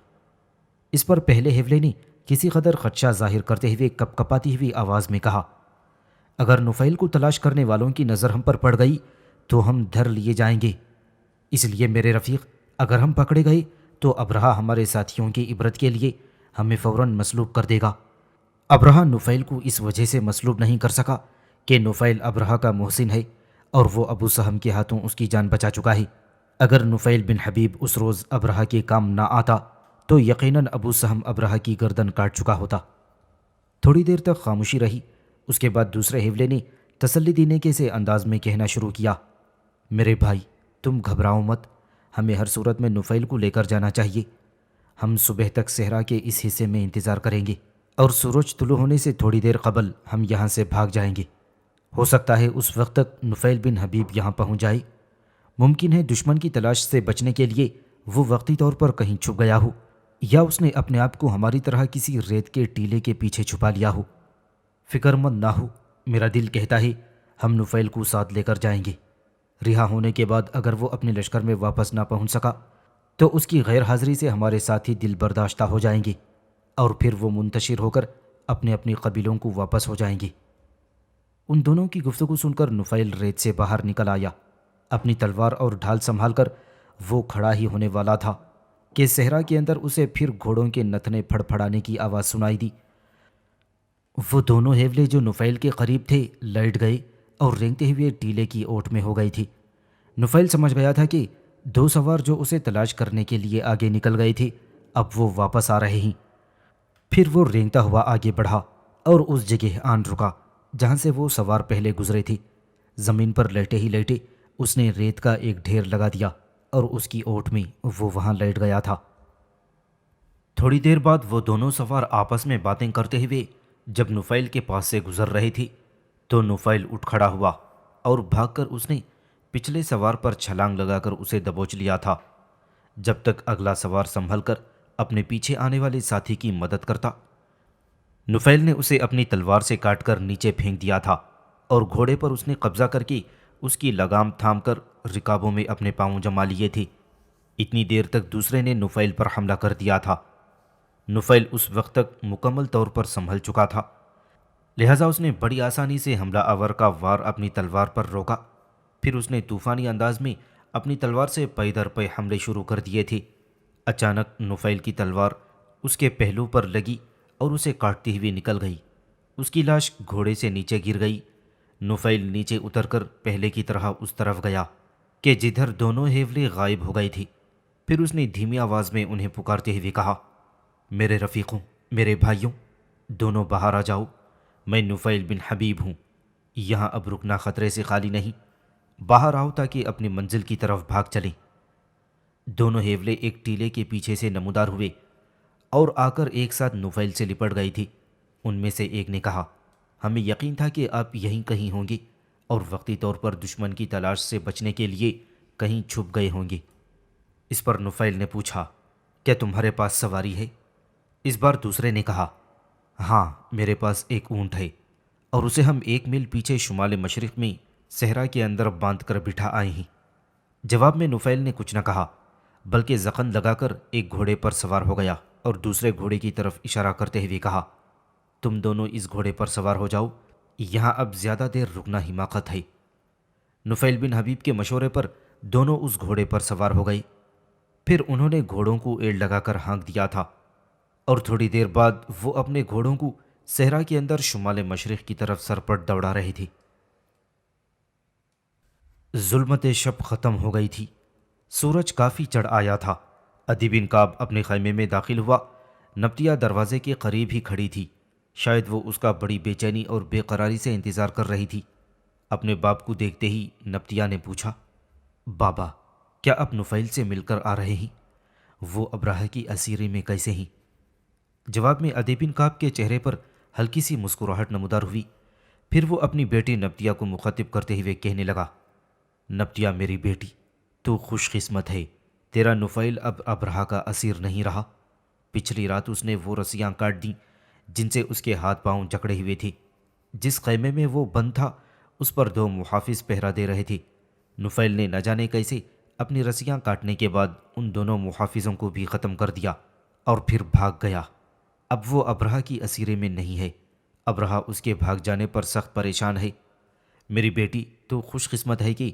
اس پر پہلے ہیولے نے کسی قدر خدشہ ظاہر کرتے ہوئے کپ کپاتی ہوئی آواز میں کہا، اگر نفیل کو تلاش کرنے والوں کی نظر ہم پر پڑ گئی تو ہم دھر لیے جائیں گے، اس لیے میرے رفیق، اگر ہم پکڑے گئے تو ابرہہ ہمارے ساتھیوں کی عبرت کے لیے ہمیں فوراً مسلوب کر دے گا۔ ابرہہ نفیل کو اس وجہ سے مسلوب نہیں کر سکا کہ نفیل ابرہہ کا محسن ہے اور وہ ابو سہم کے ہاتھوں اس کی جان بچا چکا ہے۔ اگر نفیل بن حبیب اس روز ابرہہ کے کام نہ آتا تو یقیناً ابو سہم ابرہہ کی گردن کاٹ چکا ہوتا۔ تھوڑی دیر تک خاموشی رہی۔ اس کے بعد دوسرے ہیولے نے تسلی دینے کے سے انداز میں کہنا شروع کیا، میرے بھائی، تم گھبراؤ مت، ہمیں ہر صورت میں نفیل کو لے کر جانا چاہیے۔ ہم صبح تک صحرا کے اس حصے میں انتظار کریں گے اور سورج طلوع ہونے سے تھوڑی دیر قبل ہم یہاں سے بھاگ جائیں گے۔ ہو سکتا ہے اس وقت تک نفیل بن حبیب یہاں پہنچ جائے۔ ممکن ہے دشمن کی تلاش سے بچنے کے لیے وہ وقتی طور پر کہیں چھپ گیا ہو، یا اس نے اپنے آپ کو ہماری طرح کسی ریت کے ٹیلے کے پیچھے چھپا لیا ہو۔ فکر مند نہ ہو، میرا دل کہتا ہے ہم نفیل کو ساتھ لے کر جائیں گے۔ رہا ہونے کے بعد اگر وہ اپنے لشکر میں واپس نہ پہنچ سکا تو اس کی غیر حاضری سے ہمارے ساتھی دل برداشتہ ہو جائیں گے اور پھر وہ منتشر ہو کر اپنے اپنے قبیلوں کو واپس ہو جائیں گے۔ ان دونوں کی گفتگو سن کر نفیل ریت سے باہر نکل آیا۔ اپنی تلوار اور ڈھال سنبھال کر وہ کھڑا ہی ہونے والا تھا کہ صحرا کے اندر اسے پھر گھوڑوں کے نتنے پھڑ پھڑانے کی آواز سنائی دی۔ وہ دونوں ہیولے جو نفیل کے قریب تھے لیٹ گئے اور رینگتے ہوئے ٹیلے کی اوٹ میں ہو گئی تھی۔ نفیل سمجھ گیا تھا کہ 2 سوار جو اسے تلاش کرنے کے لیے آگے نکل گئے تھے اب وہ واپس آ رہے ہیں۔ پھر وہ رینگتا ہوا آگے بڑھا اور اس جگہ آن رکا جہاں سے وہ سوار پہلے گزرے تھے۔ زمین پر لیٹے ہی لیٹے اس نے ریت کا ایک ڈھیر لگا دیا اور اس کی اوٹ میں وہ وہاں لیٹ گیا تھا۔ تھوڑی دیر بعد وہ دونوں سوار آپس میں باتیں کرتے ہوئے جب نفیل کے پاس سے گزر رہے تھے تو نفیل اٹھ کھڑا ہوا اور بھاگ کر اس نے پچھلے سوار پر چھلانگ لگا کر اسے دبوچ لیا تھا، جب تک اگلا سوار سنبھل کر اپنے پیچھے آنے والے ساتھی کی مدد کرتا۔ نفیل نے اسے اپنی تلوار سے کاٹ کر نیچے پھینک دیا تھا اور گھوڑے پر اس نے قبضہ کر کے اس کی لگام تھام کر رکابوں میں اپنے پاؤں جما لیے تھے۔ اتنی دیر تک دوسرے نے نفیل پر حملہ کر دیا تھا۔ نفیل اس وقت تک مکمل طور پر سنبھل چکا تھا، لہٰذا اس نے بڑی آسانی سے حملہ آور کا وار اپنی تلوار پر روکا۔ پھر اس نے طوفانی انداز میں اپنی تلوار سے پے در پے حملے شروع کر دیے تھے۔ اچانک نفیل کی تلوار اس کے پہلو پر لگی اور اسے کاٹتی ہوئی نکل گئی۔ اس کی لاش گھوڑے سے نیچے گر گئی۔ نفیل نیچے اتر کر پہلے کی طرح اس طرف گیا کہ جدھر دونوں ہیولے غائب ہو گئے تھے۔ پھر اس نے دھیمی آواز میں انہیں پکارتے ہوئے کہا، میرے رفیقوں، میرے بھائیوں، دونوں باہر آ جاؤ، میں نفیل بن حبیب ہوں، یہاں اب رکنا خطرے سے خالی نہیں، باہر آؤ تاکہ اپنی منزل کی طرف بھاگ چلیں۔ دونوں ہیولے ایک ٹیلے کے پیچھے سے نمودار ہوئے اور آ کر ایک ساتھ نفیل سے لپٹ گئی تھی۔ ان میں سے ایک نے کہا، ہمیں یقین تھا کہ آپ یہیں کہیں ہوں گے اور وقتی طور پر دشمن کی تلاش سے بچنے کے لیے کہیں چھپ گئے ہوں گے۔ اس پر نفیل نے پوچھا، کیا تمہارے پاس سواری ہے؟ اس بار دوسرے نے کہا، ہاں میرے پاس ایک اونٹ ہے اور اسے ہم 1 میل پیچھے شمال مشرق میں صحرا کے اندر باندھ کر بٹھا آئے ہیں۔ جواب میں نفیل نے کچھ نہ کہا بلکہ زخم لگا کر ایک گھوڑے پر سوار ہو گیا اور دوسرے گھوڑے کی طرف اشارہ کرتے ہوئے کہا، تم دونوں اس گھوڑے پر سوار ہو جاؤ، یہاں اب زیادہ دیر رکنا حماقت ہے۔ نفیل بن حبیب کے مشورے پر دونوں اس گھوڑے پر سوار ہو گئے۔ پھر انہوں نے گھوڑوں کو ایڑ لگا کر ہانک دیا تھا اور تھوڑی دیر بعد وہ اپنے گھوڑوں کو صحرا کے اندر شمال مشرق کی طرف سرپٹ دوڑا رہے تھے۔ ظلمت شب ختم ہو گئی تھی، سورج کافی چڑھ آیا تھا۔ عدی بن کعب اپنے خیمے میں داخل ہوا۔ نبطیہ دروازے کے قریب ہی کھڑی تھی، شاید وہ اس کا بڑی بے چینی اور بے قراری سے انتظار کر رہی تھی۔ اپنے باپ کو دیکھتے ہی نبطیہ نے پوچھا، بابا کیا آپ نفیل سے مل کر آ رہے ہیں؟ وہ ابرہہ کی اسیری میں کیسے ہیں؟ جواب میں عدی بن کعب کے چہرے پر ہلکی سی مسکراہٹ نمودار ہوئی۔ پھر وہ اپنی بیٹی نبطیہ کو مخاطب کرتے ہوئے کہنے لگا، نبطیہ میری بیٹی، تو خوش قسمت ہے، تیرا نفیل اب ابرہہ کا اسیر نہیں رہا۔ پچھلی رات اس نے وہ رسیاں کاٹ دیں جن سے اس کے ہاتھ پاؤں جکڑے ہوئے تھے۔ جس خیمے میں وہ بند تھا اس پر 2 محافظ پہرا دے رہے تھے۔ نفیل نے نہ جانے کیسے اپنی رسیاں کاٹنے کے بعد ان دونوں محافظوں کو بھی ختم کر دیا اور پھر بھاگ گیا۔ اب وہ ابرہہ کی اسیرے میں نہیں ہے، ابرہہ اس کے بھاگ جانے پر سخت پریشان ہے۔ میری بیٹی تو خوش قسمت ہے کہ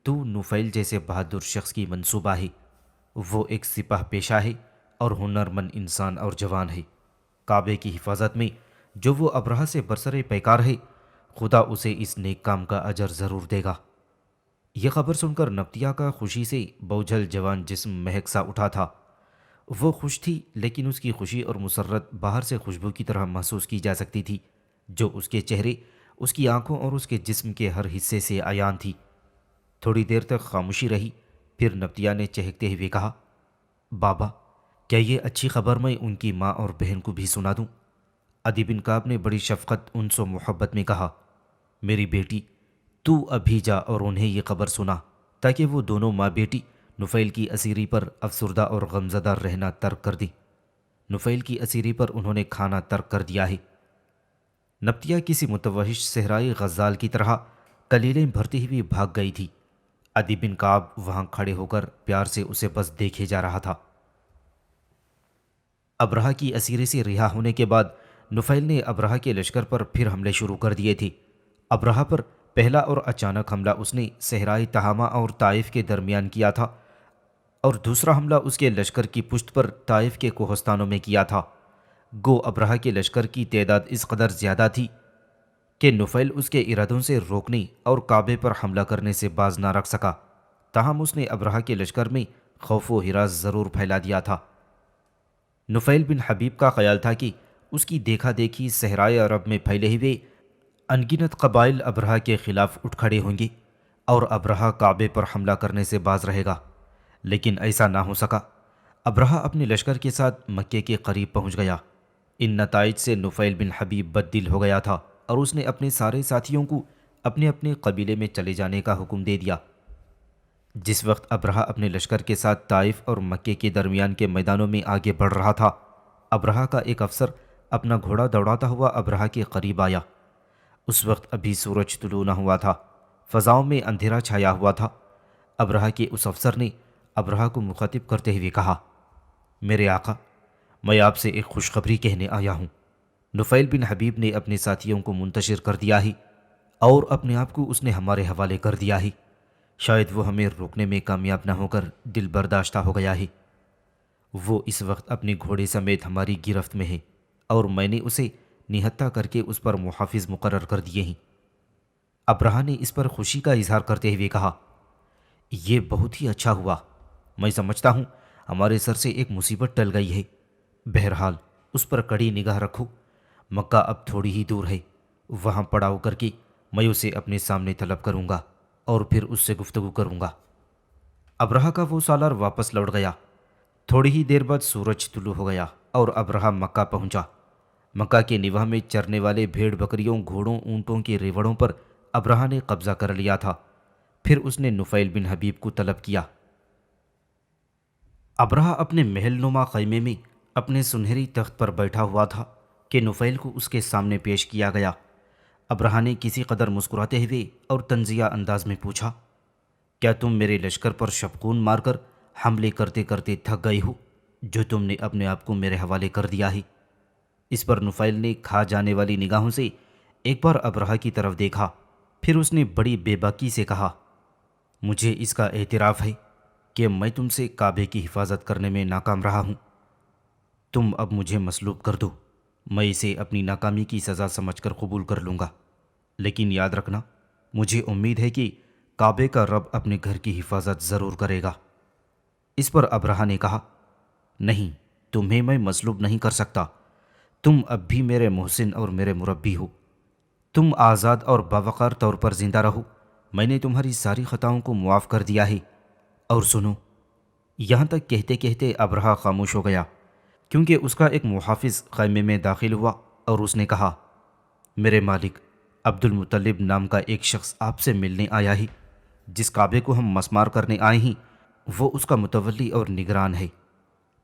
تو نفیل جیسے بہادر شخص کی منصوبہ ہے۔ وہ ایک سپاہ پیشہ ہے اور ہنرمند انسان اور جوان ہے۔ کعبے کی حفاظت میں جو وہ ابرہہ سے برسر پیکار ہے، خدا اسے اس نیک کام کا اجر ضرور دے گا۔ یہ خبر سن کر نبطیہ کا خوشی سے بوجھل جوان جسم مہک سا اٹھا تھا۔ وہ خوش تھی لیکن اس کی خوشی اور مسرت باہر سے خوشبو کی طرح محسوس کی جا سکتی تھی جو اس کے چہرے، اس کی آنکھوں اور اس کے جسم کے ہر حصے سے عیان تھی۔ تھوڑی دیر تک خاموشی رہی، پھر نبطیہ نے چہکتے ہوئے کہا، بابا کیا یہ اچھی خبر میں ان کی ماں اور بہن کو بھی سنا دوں؟ عدی بن کعب نے بڑی شفقت، انس و محبت میں کہا، میری بیٹی تو ابھی جا اور انہیں یہ خبر سنا تاکہ وہ دونوں ماں بیٹی نفیل کی اسیری پر افسردہ اور غمزدہ رہنا ترک کر دیں۔ نفیل کی اسیری پر انہوں نے کھانا ترک کر دیا ہے۔ نبطیہ کسی متوحش صحرائی غزال کی طرح کلیلیں بھرتی ہوئی بھاگ گئی تھی۔ عدی بن کعب وہاں کھڑے ہو کر پیار سے اسے بس دیکھے جا رہا تھا۔ ابرہہ کی اسیری سے رہا ہونے کے بعد نفیل نے ابرہہ کے لشکر پر پھر حملے شروع کر دیے تھے۔ ابرہہ پر پہلا اور اچانک حملہ اس نے صحرائی تہامہ اور طائف کے درمیان کیا تھا اور دوسرا حملہ اس کے لشکر کی پشت پر طائف کے کوہستانوں میں کیا تھا۔ گو ابرہہ کے لشکر کی تعداد اس قدر زیادہ تھی کہ نفیل اس کے ارادوں سے روکنے اور کعبے پر حملہ کرنے سے باز نہ رکھ سکا۔ تاہم اس نے ابرہہ کے لشکر میں خوف و ہراس ضرور پھیلا دیا تھا۔ نفیل بن حبیب کا خیال تھا کہ اس کی دیکھا دیکھی صحرائے عرب میں پھیلے ہوئے انگنت قبائل ابرہہ کے خلاف اٹھ کھڑے ہوں گے اور ابرہہ کعبے پر حملہ کرنے سے باز رہے گا، لیکن ایسا نہ ہو سکا۔ ابرہہ اپنے لشکر کے ساتھ مکے کے قریب پہنچ گیا۔ ان نتائج سے نفیل بن حبیب بد دل ہو گیا تھا اور اس نے اپنے سارے ساتھیوں کو اپنے اپنے قبیلے میں چلے جانے کا حکم دے دیا۔ جس وقت ابرہہ اپنے لشکر کے ساتھ طائف اور مکے کے درمیان کے میدانوں میں آگے بڑھ رہا تھا، ابرہہ کا ایک افسر اپنا گھوڑا دوڑاتا ہوا ابرہہ کے قریب آیا۔ اس وقت ابھی سورج طلوع نہ ہوا تھا، فضاؤں میں اندھیرا چھایا ہوا تھا۔ ابرہہ کے اس افسر نے ابرہہ کو مخاطب کرتے ہوئے کہا، میرے آقا، میں آپ سے ایک خوشخبری کہنے آیا ہوں۔ نفیل بن حبیب نے اپنے ساتھیوں کو منتشر کر دیا ہے اور اپنے آپ کو اس نے ہمارے حوالے کر دیا ہے۔ شاید وہ ہمیں روکنے میں کامیاب نہ ہو کر دل برداشتہ ہو گیا ہے۔ وہ اس وقت اپنے گھوڑے سمیت ہماری گرفت میں ہے اور میں نے اسے نہتہ کر کے اس پر محافظ مقرر کر دیے ہیں۔ ابرہہ نے اس پر خوشی کا اظہار کرتے ہوئے کہا، یہ بہت ہی اچھا ہوا، میں سمجھتا ہوں ہمارے سر سے ایک مصیبت ٹل گئی ہے۔ بہرحال اس پر کڑی نگاہ رکھو، مکہ اب تھوڑی ہی دور ہے، وہاں پڑاؤ کر کے میں اسے اپنے سامنے طلب کروں گا اور پھر اس سے گفتگو کروں گا۔ ابرہہ کا وہ سالار واپس لوٹ گیا۔ تھوڑی ہی دیر بعد سورج طلوع ہو گیا اور ابرہہ مکہ پہنچا۔ مکہ کے نواح میں چرنے والے بھیڑ بکریوں، گھوڑوں، اونٹوں کے ریوڑوں پر ابرہہ نے قبضہ کر لیا تھا۔ پھر اس نے نفیل بن حبیب کو طلب کیا۔ ابرہہ اپنے محل نما خیمے میں اپنے سنہری تخت پر بیٹھا ہوا تھا کہ نفیل کو اس کے سامنے پیش کیا گیا۔ ابرہہ نے کسی قدر مسکراتے ہوئے اور طنزیہ انداز میں پوچھا، کیا تم میرے لشکر پر شبخون مار کر حملے کرتے کرتے تھک گئے ہو، جو تم نے اپنے آپ کو میرے حوالے کر دیا ہے؟ اس پر نفیل نے کھا جانے والی نگاہوں سے ایک بار ابرہہ کی طرف دیکھا، پھر اس نے بڑی بے باکی سے کہا، مجھے اس کا اعتراف ہے کہ میں تم سے کعبے کی حفاظت کرنے میں ناکام رہا ہوں۔ تم اب مجھے مصلوب کر دو، میں اسے اپنی ناکامی کی سزا سمجھ کر قبول کر لوں گا، لیکن یاد رکھنا، مجھے امید ہے کہ کعبے کا رب اپنے گھر کی حفاظت ضرور کرے گا۔ اس پر ابرہہ نے کہا، نہیں، تمہیں میں مصلوب نہیں کر سکتا، تم اب بھی میرے محسن اور میرے مربی ہو، تم آزاد اور باوقار طور پر زندہ رہو، میں نے تمہاری ساری خطاؤں کو معاف کر دیا ہے۔ اور سنو، یہاں تک کہتے کہتے ابرہہ خاموش ہو گیا، کیونکہ اس کا ایک محافظ خیمے میں داخل ہوا اور اس نے کہا، میرے مالک، عبد المطلب نام کا ایک شخص آپ سے ملنے آیا ہے۔ جس کعبے کو ہم مسمار کرنے آئے ہیں وہ اس کا متولی اور نگران ہے۔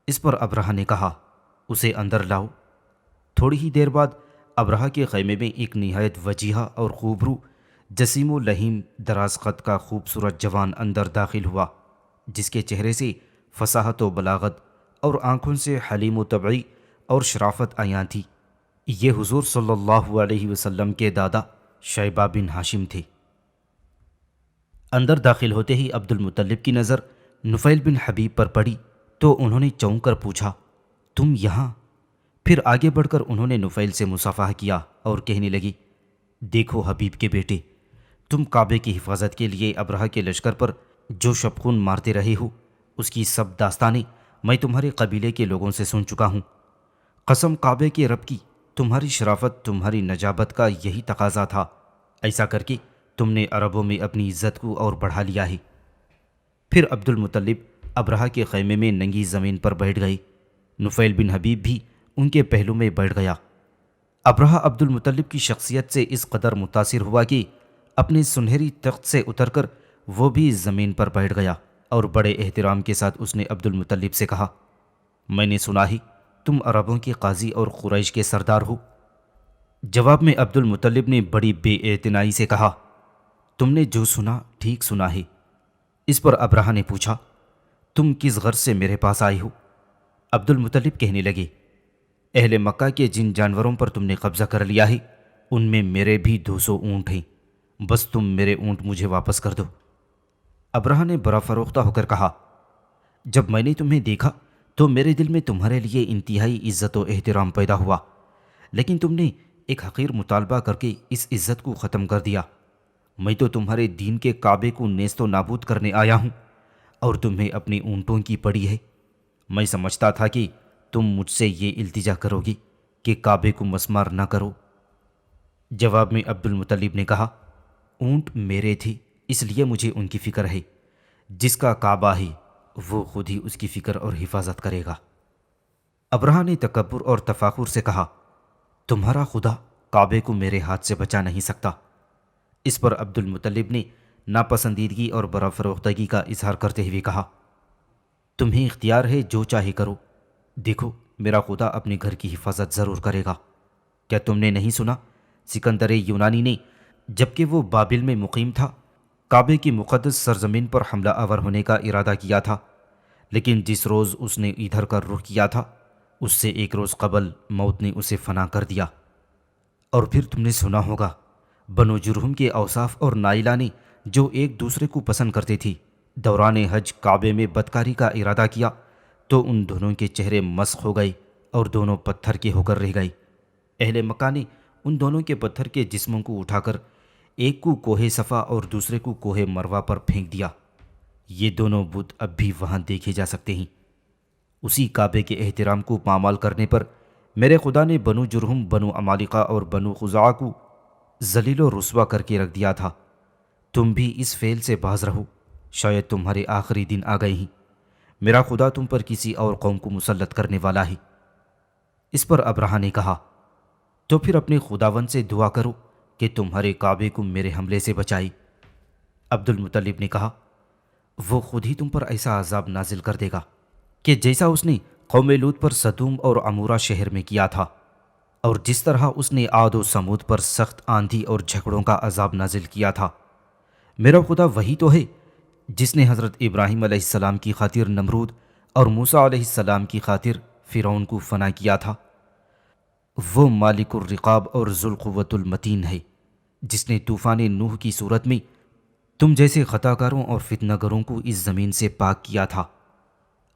اس پر ابرہہ نے کہا، اسے اندر لاؤ۔ تھوڑی ہی دیر بعد ابرہہ کے خیمے میں ایک نہایت وجیحہ اور خوبرو، جسیم و لحیم، دراز قد کا خوبصورت جوان اندر داخل ہوا، جس کے چہرے سے فصاحت و بلاغت اور آنکھوں سے حلیم و طبعی اور شرافت عیاں تھی۔ یہ حضور صلی اللہ علیہ وسلم کے دادا شیبہ بن ہاشم تھے۔ اندر داخل ہوتے ہی عبد المطلب کی نظر نفیل بن حبیب پر پڑی تو انہوں نے چونک کر پوچھا، تم یہاں؟ پھر آگے بڑھ کر انہوں نے نفیل سے مصافحہ کیا اور کہنے لگی، دیکھو حبیب کے بیٹے، تم کعبے کی حفاظت کے لیے ابرہہ کے لشکر پر جو شبخون مارتے رہے ہو، اس کی سب داستانیں میں تمہارے قبیلے کے لوگوں سے سن چکا ہوں۔ قسم کعبے کے رب کی، تمہاری شرافت، تمہاری نجابت کا یہی تقاضا تھا، ایسا کر کے تم نے عربوں میں اپنی عزت کو اور بڑھا لیا ہے۔ پھر عبد المطلب ابرہہ کے خیمے میں ننگی زمین پر بیٹھ گئے۔ نفیل بن حبیب بھی ان کے پہلو میں بیٹھ گیا۔ ابرہہ عبد المطلب کی شخصیت سے اس قدر متاثر ہوا کہ اپنے سنہری تخت سے اتر کر وہ بھی زمین پر بیٹھ گیا اور بڑے احترام کے ساتھ اس نے عبد المطلب سے کہا، میں نے سنا ہے تم عربوں کے قاضی اور قریش کے سردار ہو۔ جواب میں عبد المطلب نے بڑی بے اعتنائی سے کہا، تم نے جو سنا ٹھیک سنا ہے۔ اس پر ابرہہ نے پوچھا، تم کس غرض سے میرے پاس آئے ہو؟ عبد المطلب کہنے لگے، اہل مکہ کے جن جانوروں پر تم نے قبضہ کر لیا ہے ان میں میرے بھی 200 اونٹ ہیں، بس تم میرے اونٹ مجھے واپس کر دو۔ ابرہہ نے برا فروختہ ہو کر کہا، جب میں نے تمہیں دیکھا تو میرے دل میں تمہارے لیے انتہائی عزت و احترام پیدا ہوا، لیکن تم نے ایک حقیر مطالبہ کر کے اس عزت کو ختم کر دیا۔ میں تو تمہارے دین کے کعبے کو نیست و نابود کرنے آیا ہوں اور تمہیں اپنی اونٹوں کی پڑی ہے۔ میں سمجھتا تھا کہ تم مجھ سے یہ التجا کرو گی کہ کعبے کو مسمار نہ کرو۔ جواب میں عبد المطلب نے کہا، اونٹ میرے تھے، اس لیے مجھے ان کی فکر ہے، جس کا کعبہ ہے وہ خود ہی اس کی فکر اور حفاظت کرے گا۔ ابرہہ نے تکبر اور تفاخر سے کہا، تمہارا خدا کعبے کو میرے ہاتھ سے بچا نہیں سکتا۔ اس پر عبد المطلب نے ناپسندیدگی اور برا فروختگی کا اظہار کرتے ہوئے کہا، تمہیں اختیار ہے جو چاہے کرو، دیکھو میرا خدا اپنے گھر کی حفاظت ضرور کرے گا۔ کیا تم نے نہیں سنا سکندر یونانی نے جبکہ وہ بابل میں مقیم تھا کعبے کی مقدس سرزمین پر حملہ آور ہونے کا ارادہ کیا تھا، لیکن جس روز اس نے ادھر کا رخ کیا تھا اس سے ایک روز قبل موت نے اسے فنا کر دیا۔ اور پھر تم نے سنا ہوگا بنو جرہم کے اوصاف اور نائلہ نے جو ایک دوسرے کو پسند کرتے تھی، دوران حج کعبے میں بدکاری کا ارادہ کیا تو ان دونوں کے چہرے مسخ ہو گئے اور دونوں پتھر کے ہو کر رہ گئے۔ اہل مکہ نے ان دونوں کے پتھر کے جسموں کو اٹھا کر ایک کو کوہ صفا اور دوسرے کو کوہ مروہ پر پھینک دیا۔ یہ دونوں بت اب بھی وہاں دیکھے جا سکتے ہیں۔ اسی کعبے کے احترام کو پامال کرنے پر میرے خدا نے بنو جرہم، بنو عمالقہ اور بنو خزاعہ کو ذلیل و رسوا کر کے رکھ دیا تھا۔ تم بھی اس فعل سے باز رہو، شاید تمہارے آخری دن آ گئے ہیں، میرا خدا تم پر کسی اور قوم کو مسلط کرنے والا ہے۔ اس پر ابرہہ نے کہا، تو پھر اپنے خداوند سے دعا کرو کہ تمہارے کعبے کو میرے حملے سے بچائے۔ عبد المطلب نے کہا، وہ خود ہی تم پر ایسا عذاب نازل کر دے گا کہ جیسا اس نے قوم لوط پر سدوم اور عمورہ شہر میں کیا تھا، اور جس طرح اس نے عاد و سمود پر سخت آندھی اور جھگڑوں کا عذاب نازل کیا تھا۔ میرا خدا وہی تو ہے جس نے حضرت ابراہیم علیہ السلام کی خاطر نمرود اور موسیٰ علیہ السلام کی خاطر فرعون کو فنا کیا تھا۔ وہ مالک الرقاب اور ذوالقوۃ المتین ہے، جس نے طوفان نوح کی صورت میں تم جیسے خطا کاروں اور فتنہ گروں کو اس زمین سے پاک کیا تھا۔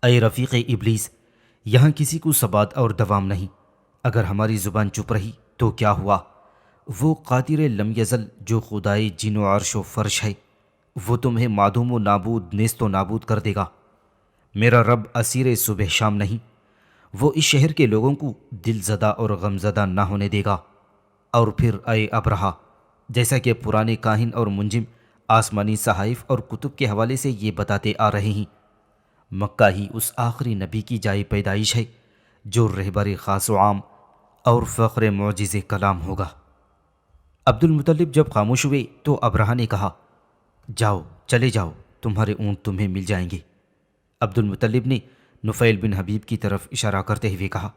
اے رفیق ابلیس، یہاں کسی کو ثبات اور دوام نہیں۔ اگر ہماری زبان چپ رہی تو کیا ہوا؟ وہ قادر لم یزل جو خدائے جن و عرش و فرش ہے، وہ تمہیں معدوم و نابود نیست و نابود کر دے گا۔ میرا رب اسیر صبح شام نہیں، وہ اس شہر کے لوگوں کو دل زدہ اور غم زدہ نہ ہونے دے گا۔ اور پھر اے ابرہا، جیسا کہ پرانے کاہن اور منجم آسمانی صحائف اور کتب کے حوالے سے یہ بتاتے آ رہے ہیں، مکہ ہی اس آخری نبی کی جائے پیدائش ہے جو رہبر خاص و عام اور فخر معجز کلام ہوگا۔ عبد المطلب جب خاموش ہوئے تو ابرہا نے کہا، جاؤ، چلے جاؤ، تمہارے اونٹ تمہیں مل جائیں گے۔ عبد المطلب نے نفیل بن حبیب کی طرف اشارہ کرتے ہوئے کہا،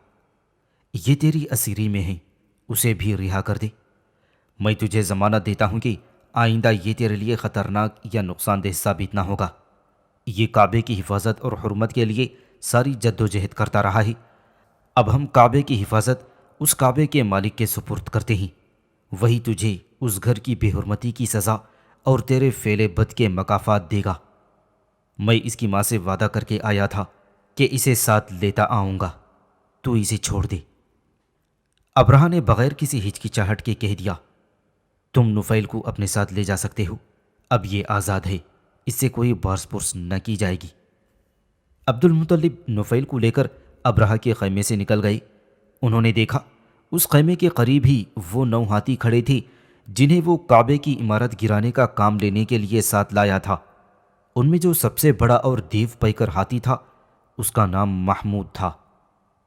یہ تیری اسیری میں ہے، اسے بھی رہا کر دے۔ میں تجھے ضمانت دیتا ہوں کہ آئندہ یہ تیرے لیے خطرناک یا نقصان دہ ثابت نہ ہوگا۔ یہ کعبے کی حفاظت اور حرمت کے لیے ساری جد و جہد کرتا رہا ہے۔ اب ہم کعبے کی حفاظت اس کعبے کے مالک کے سپرد کرتے ہیں، وہی تجھے اس گھر کی بے حرمتی کی سزا اور تیرے فعل بد کے مکافات دے گا۔ میں اس کی ماں سے وعدہ کر کے آیا تھا کہ اسے ساتھ لیتا آؤں گا، تو اسے چھوڑ دے۔ ابرہا نے بغیر کسی ہچکچاہٹ کے کہہ دیا، تم نفیل کو اپنے ساتھ لے جا سکتے ہو، اب یہ آزاد ہے، اس سے کوئی بارس پرس نہ کی جائے گی۔ عبد المطلب نفیل کو لے کر ابرہا کے خیمے سے نکل گئے۔ انہوں نے دیکھا اس خیمے کے قریب ہی وہ 9 ہاتھی کھڑے تھے جنہیں وہ کعبے کی عمارت گرانے کا کام لینے کے لیے ساتھ لایا تھا۔ ان میں جو سب سے بڑا اور دیو پیکر ہاتھی تھا اس کا نام محمود تھا۔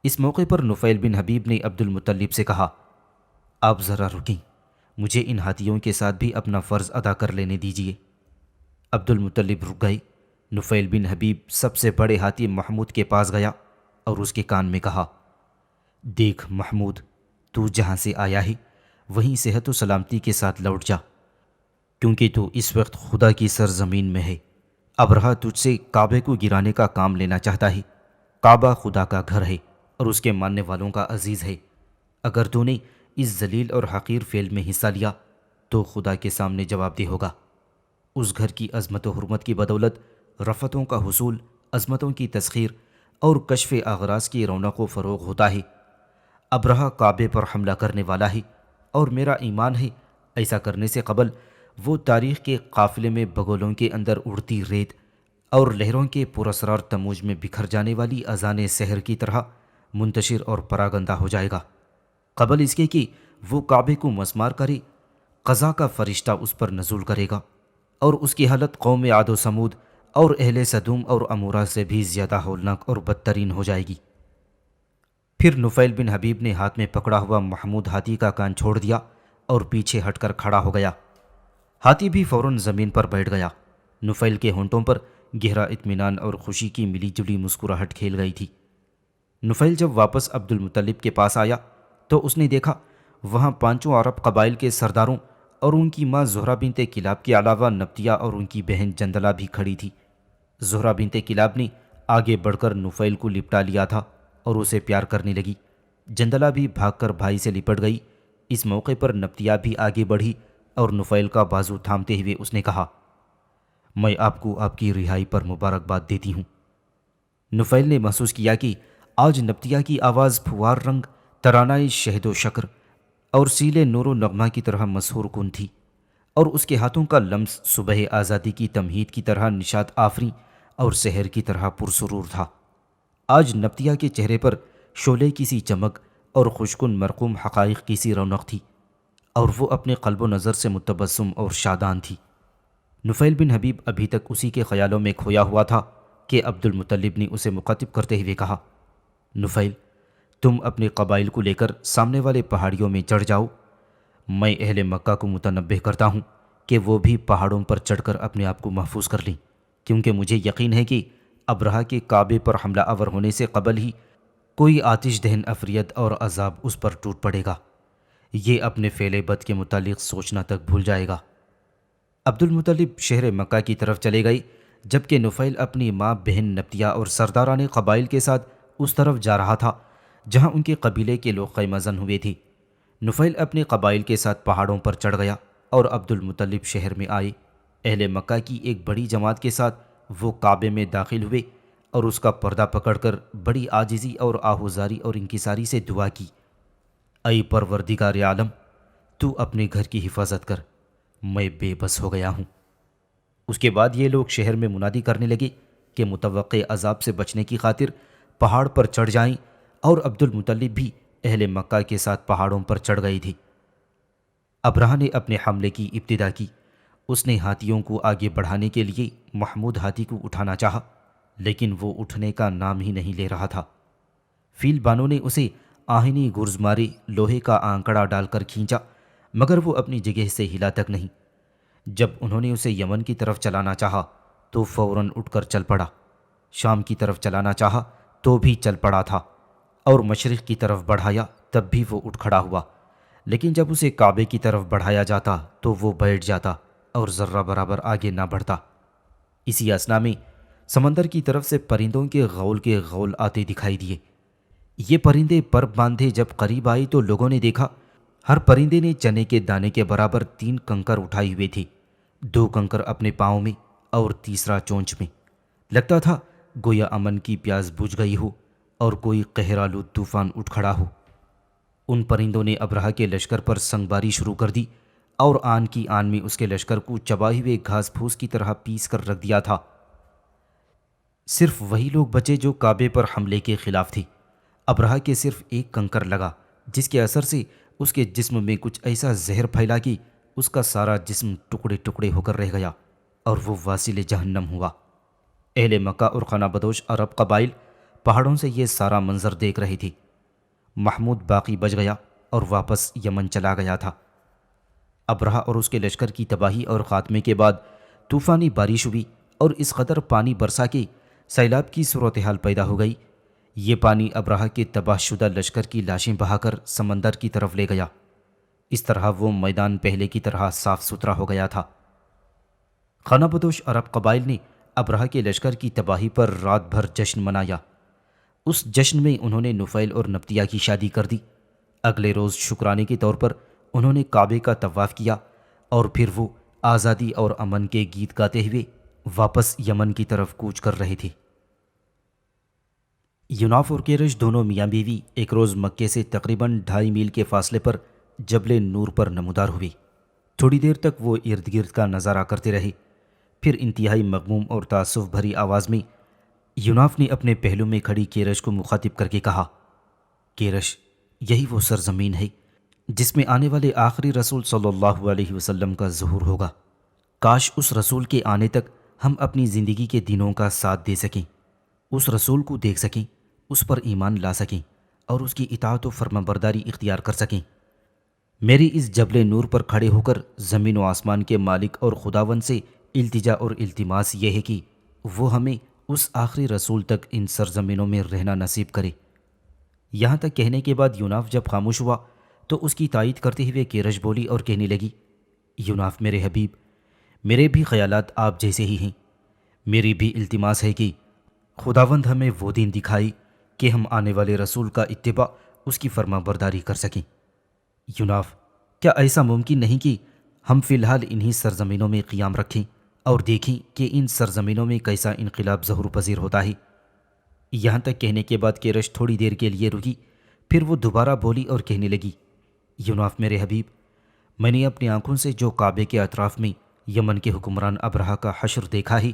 اس موقع پر نفیل بن حبیب نے عبد المطلب سے کہا، آپ ذرا رکیں، مجھے ان ہاتھیوں کے ساتھ بھی اپنا فرض ادا کر لینے دیجیے۔ عبد المطلب رک گئے۔ نفیل بن حبیب سب سے بڑے ہاتھی محمود کے پاس گیا اور اس کے کان میں کہا، دیکھ محمود، تو جہاں سے آیا ہے وہیں صحت و سلامتی کے ساتھ لوٹ جا، کیونکہ تو اس وقت خدا کی سرزمین میں ہے۔ ابرہا تجھ سے کعبے کو گرانے کا کام لینا چاہتا ہے۔ کعبہ خدا کا گھر ہے اور اس کے ماننے والوں کا عزیز ہے۔ اگر تو نے اس ذلیل اور حقیر فعل میں حصہ لیا تو خدا کے سامنے جواب دہ ہوگا۔ اس گھر کی عظمت و حرمت کی بدولت رفتوں کا حصول، عظمتوں کی تسخیر اور کشف اغراض کی رونق و فروغ ہوتا ہے۔ ابرہا کعبے پر حملہ کرنے والا ہے، اور میرا ایمان ہے ایسا کرنے سے قبل وہ تاریخ کے قافلے میں بگولوں کے اندر اڑتی ریت اور لہروں کے پراسرار تموج میں بکھر جانے والی اذان سحر کی طرح منتشر اور پراگندہ ہو جائے گا۔ قبل اس کے کہ وہ کعبے کو مسمار کرے، قضا کا فرشتہ اس پر نزول کرے گا، اور اس کی حالت قوم عاد و سمود اور اہل سدوم اور عمورہ سے بھی زیادہ ہولناک اور بدترین ہو جائے گی۔ پھر نفیل بن حبیب نے ہاتھ میں پکڑا ہوا محمود ہاتھی کا کان چھوڑ دیا اور پیچھے ہٹ کر کھڑا ہو گیا۔ ہاتھی بھی فوراً زمین پر بیٹھ گیا۔ نفیل کے ہونٹوں پر گہرا اطمینان اور خوشی کی ملی جلی مسکراہٹ کھیل گئی تھی۔ نفیل جب واپس عبد المطلب کے پاس آیا تو اس نے دیکھا وہاں 5 عرب قبائل کے سرداروں اور ان کی ماں زہرہ بنت کلاب کے علاوہ نبطیہ اور ان کی بہن جندلہ بھی کھڑی تھی۔ زہرہ بنت کلاب نے آگے بڑھ کر نفیل کو لپٹا لیا تھا اور اسے پیار کرنے لگی۔ جندلہ بھی بھاگ کر بھائی سے لپٹ گئی۔ اس موقع پر نبطیہ بھی آگے بڑھی اور نفیل کا بازو تھامتے ہوئے اس نے کہا، میں آپ کو آپ کی رہائی پر مبارکباد دیتی ہوں۔ نفیل نے محسوس کیا کہ آج نبطیہ کی آواز پھوار رنگ، ترانۂ شہد و شکر اور سیل نور و نغمہ کی طرح مسحور کن تھی، اور اس کے ہاتھوں کا لمس صبح آزادی کی تمہید کی طرح نشاط آفری اور سحر کی طرح پرسرور تھا۔ آج نبطیہ کے چہرے پر شعلے کی سی چمک اور خوشکن مرقوم حقائق کی سی رونق تھی، اور وہ اپنے قلب و نظر سے متبسم اور شادان تھی۔ نفیل بن حبیب ابھی تک اسی کے خیالوں میں کھویا ہوا تھا کہ عبد المطلب نے اسے مخاطب کرتے ہوئے کہا، نفیل، تم اپنے قبائل کو لے کر سامنے والے پہاڑیوں میں چڑھ جاؤ۔ میں اہل مکہ کو متنبہ کرتا ہوں کہ وہ بھی پہاڑوں پر چڑھ کر اپنے آپ کو محفوظ کر لیں، کیونکہ مجھے یقین ہے کہ ابرہہ کے کعبے پر حملہ آور ہونے سے قبل ہی کوئی آتش دہن عفریت اور عذاب اس پر ٹوٹ پڑے گا۔ یہ اپنے فعل بد کے متعلق سوچنا تک بھول جائے گا۔ عبد المطلب شہر مکہ کی طرف چلے گئی، جبکہ نفیل اپنی ماں، بہن نبطیہ اور سرداران قبائل کے ساتھ اس طرف جا رہا تھا جہاں ان کے قبیلے کے لوگ خیمہ زن ہوئے تھے۔ نفیل اپنے قبائل کے ساتھ پہاڑوں پر چڑھ گیا اور عبد المطلب شہر میں آئے۔ اہل مکہ کی ایک بڑی جماعت کے ساتھ وہ کعبے میں داخل ہوئے اور اس کا پردہ پکڑ کر بڑی عاجزی اور آہوزاری اور انکساری سے دعا کی، اے پروردگار عالم، تو اپنے گھر کی حفاظت کر، میں بے بس ہو گیا ہوں۔ اس کے بعد یہ لوگ شہر میں منادی کرنے لگے کہ متوقع عذاب سے بچنے کی خاطر پہاڑ پر چڑھ جائیں، اور عبد المطلب بھی اہل مکہ کے ساتھ پہاڑوں پر چڑھ گئی تھی۔ ابرہہ نے اپنے حملے کی ابتدا کی۔ اس نے ہاتھیوں کو آگے بڑھانے کے لیے محمود ہاتھی کو اٹھانا چاہا، لیکن وہ اٹھنے کا نام ہی نہیں لے رہا تھا۔ فیل بانوں نے اسے آہنی گرز مارے لوہے کا آنکڑا ڈال کر کھینچا، مگر وہ اپنی جگہ سے ہلا تک نہیں۔ جب انہوں نے اسے یمن کی طرف چلانا چاہا تو فوراً اٹھ کر چل پڑا، شام کی طرف چلانا چاہا تو بھی چل پڑا تھا، اور مشرق کی طرف بڑھایا تب بھی وہ اٹھ کھڑا ہوا، لیکن جب اسے کعبے کی طرف بڑھایا جاتا تو وہ بیٹھ جاتا اور ذرہ برابر آگے نہ بڑھتا۔ اسی اثنا میں سمندر کی طرف سے پرندوں کے غول آتے دکھائی دیے۔ یہ پرندے پر باندھے جب قریب آئے تو لوگوں نے دیکھا ہر پرندے نے چنے کے دانے کے برابر 3 کنکر اٹھائے ہوئے تھے، 2 کنکر اپنے پاؤں میں اور تیسرا چونچ میں۔ لگتا تھا گویا امن کی پیاس بجھ گئی ہو اور کوئی قہرآلود طوفان اٹھ کھڑا ہو۔ ان پرندوں نے ابرہہ کے لشکر پر سنگباری شروع کر دی اور آن کی آن میں اس کے لشکر کو چبائے ہوئے گھاس پھوس کی طرح پیس کر رکھ دیا تھا۔ صرف وہی لوگ بچے جو کعبے پر حملے کے خلاف تھے۔ ابرہہ کے صرف 1 کنکر لگا، جس کے اثر سے اس کے جسم میں کچھ ایسا زہر پھیلا کہ اس کا سارا جسم ٹکڑے ٹکڑے ہو کر رہ گیا اور وہ واصل جہنم ہوا۔ اہل مکہ اور خانہ بدوش عرب قبائل پہاڑوں سے یہ سارا منظر دیکھ رہے تھے۔ محمود باقی بچ گیا اور واپس یمن چلا گیا تھا۔ ابرہہ اور اس کے لشکر کی تباہی اور خاتمے کے بعد طوفانی بارش ہوئی اور اس قدر پانی برسا کہ سیلاب کی صورتحال پیدا ہو گئی۔ یہ پانی ابرہہ کے تباہ شدہ لشکر کی لاشیں بہا کر سمندر کی طرف لے گیا۔ اس طرح وہ میدان پہلے کی طرح صاف ستھرا ہو گیا تھا۔ خانہ بدوش عرب قبائل نے ابرہہ کے لشکر کی تباہی پر رات بھر جشن منایا۔ اس جشن میں انہوں نے نفیل اور نبطیہ کی شادی کر دی۔ اگلے روز شکرانے کے طور پر انہوں نے کعبے کا طواف کیا اور پھر وہ آزادی اور امن کے گیت گاتے ہوئے واپس یمن کی طرف کوچ کر رہے تھے۔ یوناف اور کیرش دونوں میاں بیوی ایک روز مکے سے تقریباً 2.5 میل کے فاصلے پر جبل نور پر نمودار ہوئے۔ تھوڑی دیر تک وہ ارد گرد کا نظارہ کرتے رہے، پھر انتہائی مغموم اور تأسف بھری آواز میں یوناف نے اپنے پہلو میں کھڑی کیرش کو مخاطب کر کے کہا، کیرش، یہی وہ سرزمین ہے جس میں آنے والے آخری رسول صلی اللہ علیہ وسلم کا ظہور ہوگا۔ کاش اس رسول کے آنے تک ہم اپنی زندگی کے دنوں کا ساتھ دے سکیں، اس رسول کو دیکھ سکیں، اس پر ایمان لا سکیں اور اس کی اطاعت و فرمانبرداری اختیار کر سکیں۔ میری اس جبل نور پر کھڑے ہو کر زمین و آسمان کے مالک اور خداوند سے التجا اور التماس یہ ہے کہ وہ ہمیں اس آخری رسول تک ان سرزمینوں میں رہنا نصیب کرے۔ یہاں تک کہنے کے بعد یوناف جب خاموش ہوا تو اس کی تائید کرتے ہوئے کیرش بولی اور کہنے لگی، یوناف میرے حبیب، میرے بھی خیالات آپ جیسے ہی ہیں۔ میری بھی التماس ہے کہ خداوند ہمیں وہ دین دکھائی کہ ہم آنے والے رسول کا اتباع، اس کی فرما برداری کر سکیں۔ یوناف، کیا ایسا ممکن نہیں کہ ہم فی الحال انہی سرزمینوں میں قیام رکھیں اور دیکھیں کہ ان سرزمینوں میں کیسا انقلاب ظہور پذیر ہوتا ہے؟ یہاں تک کہنے کے بعد کیرش تھوڑی دیر کے لیے رکی، پھر وہ دوبارہ بولی اور کہنے لگی، یوناف میرے حبیب، میں نے اپنی آنکھوں سے جو کعبے کے اطراف میں یمن کے حکمران ابرہہ کا حشر دیکھا ہے،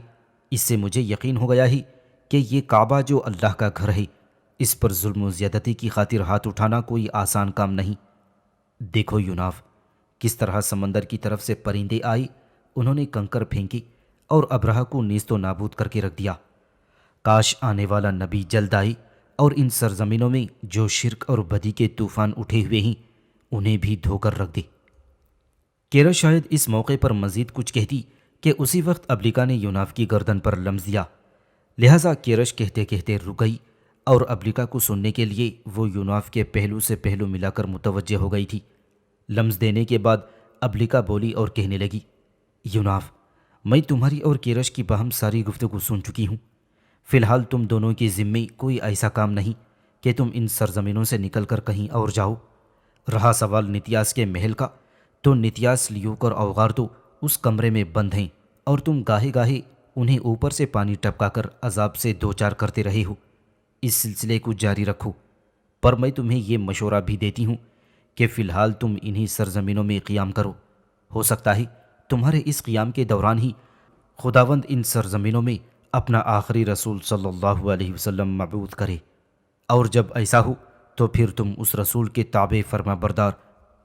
اس سے مجھے یقین ہو گیا ہے کہ یہ کعبہ جو اللہ کا گھر ہے، اس پر ظلم و زیادتی کی خاطر ہاتھ اٹھانا کوئی آسان کام نہیں۔ دیکھو یوناف، کس طرح سمندر کی طرف سے پرندے آئے، انہوں نے کنکر پھینکے اور ابرہہ کو نیست و نابود کر کے رکھ دیا۔ کاش آنے والا نبی جلد آئے اور ان سرزمینوں میں جو شرک اور بدی کے طوفان اٹھے ہوئے ہیں انہیں بھی دھو کر رکھ دے۔ کیرش شاید اس موقع پر مزید کچھ کہتی کہ اسی وقت ابلیکا نے یوناف کی گردن پر لمس دیا، لہٰذا کیرش کہتے کہتے رک گئی اور ابلیکا کو سننے کے لیے وہ یوناف کے پہلو سے پہلو ملا کر متوجہ ہو گئی تھی۔ لمس دینے کے بعد ابلیکا بولی اور کہنے لگی، یوناف، میں تمہاری اور کیرش کی باہم ساری گفتگو سن چکی ہوں۔ فی الحال تم دونوں کے ذمے کوئی ایسا کام نہیں کہ تم ان سرزمینوں سے نکل کر کہیں اور جاؤ۔ رہا سوال نتیاس کے محل کا، تو نتیاس لیوک اور اوغار تو اس کمرے میں بند ہیں اور تم گاہے گاہے انہیں اوپر سے پانی ٹپکا کر عذاب سے دوچار کرتے رہے ہو۔ اس سلسلے کو جاری رکھو، پر میں تمہیں یہ مشورہ بھی دیتی ہوں کہ فی الحال تم انہی سرزمینوں میں قیام کرو۔ ہو سکتا ہے تمہارے اس قیام کے دوران ہی خداوند ان سرزمینوں میں اپنا آخری رسول صلی اللہ علیہ وسلم مبعوث کرے، اور جب ایسا ہو تو پھر تم اس رسول کے تابع فرما بردار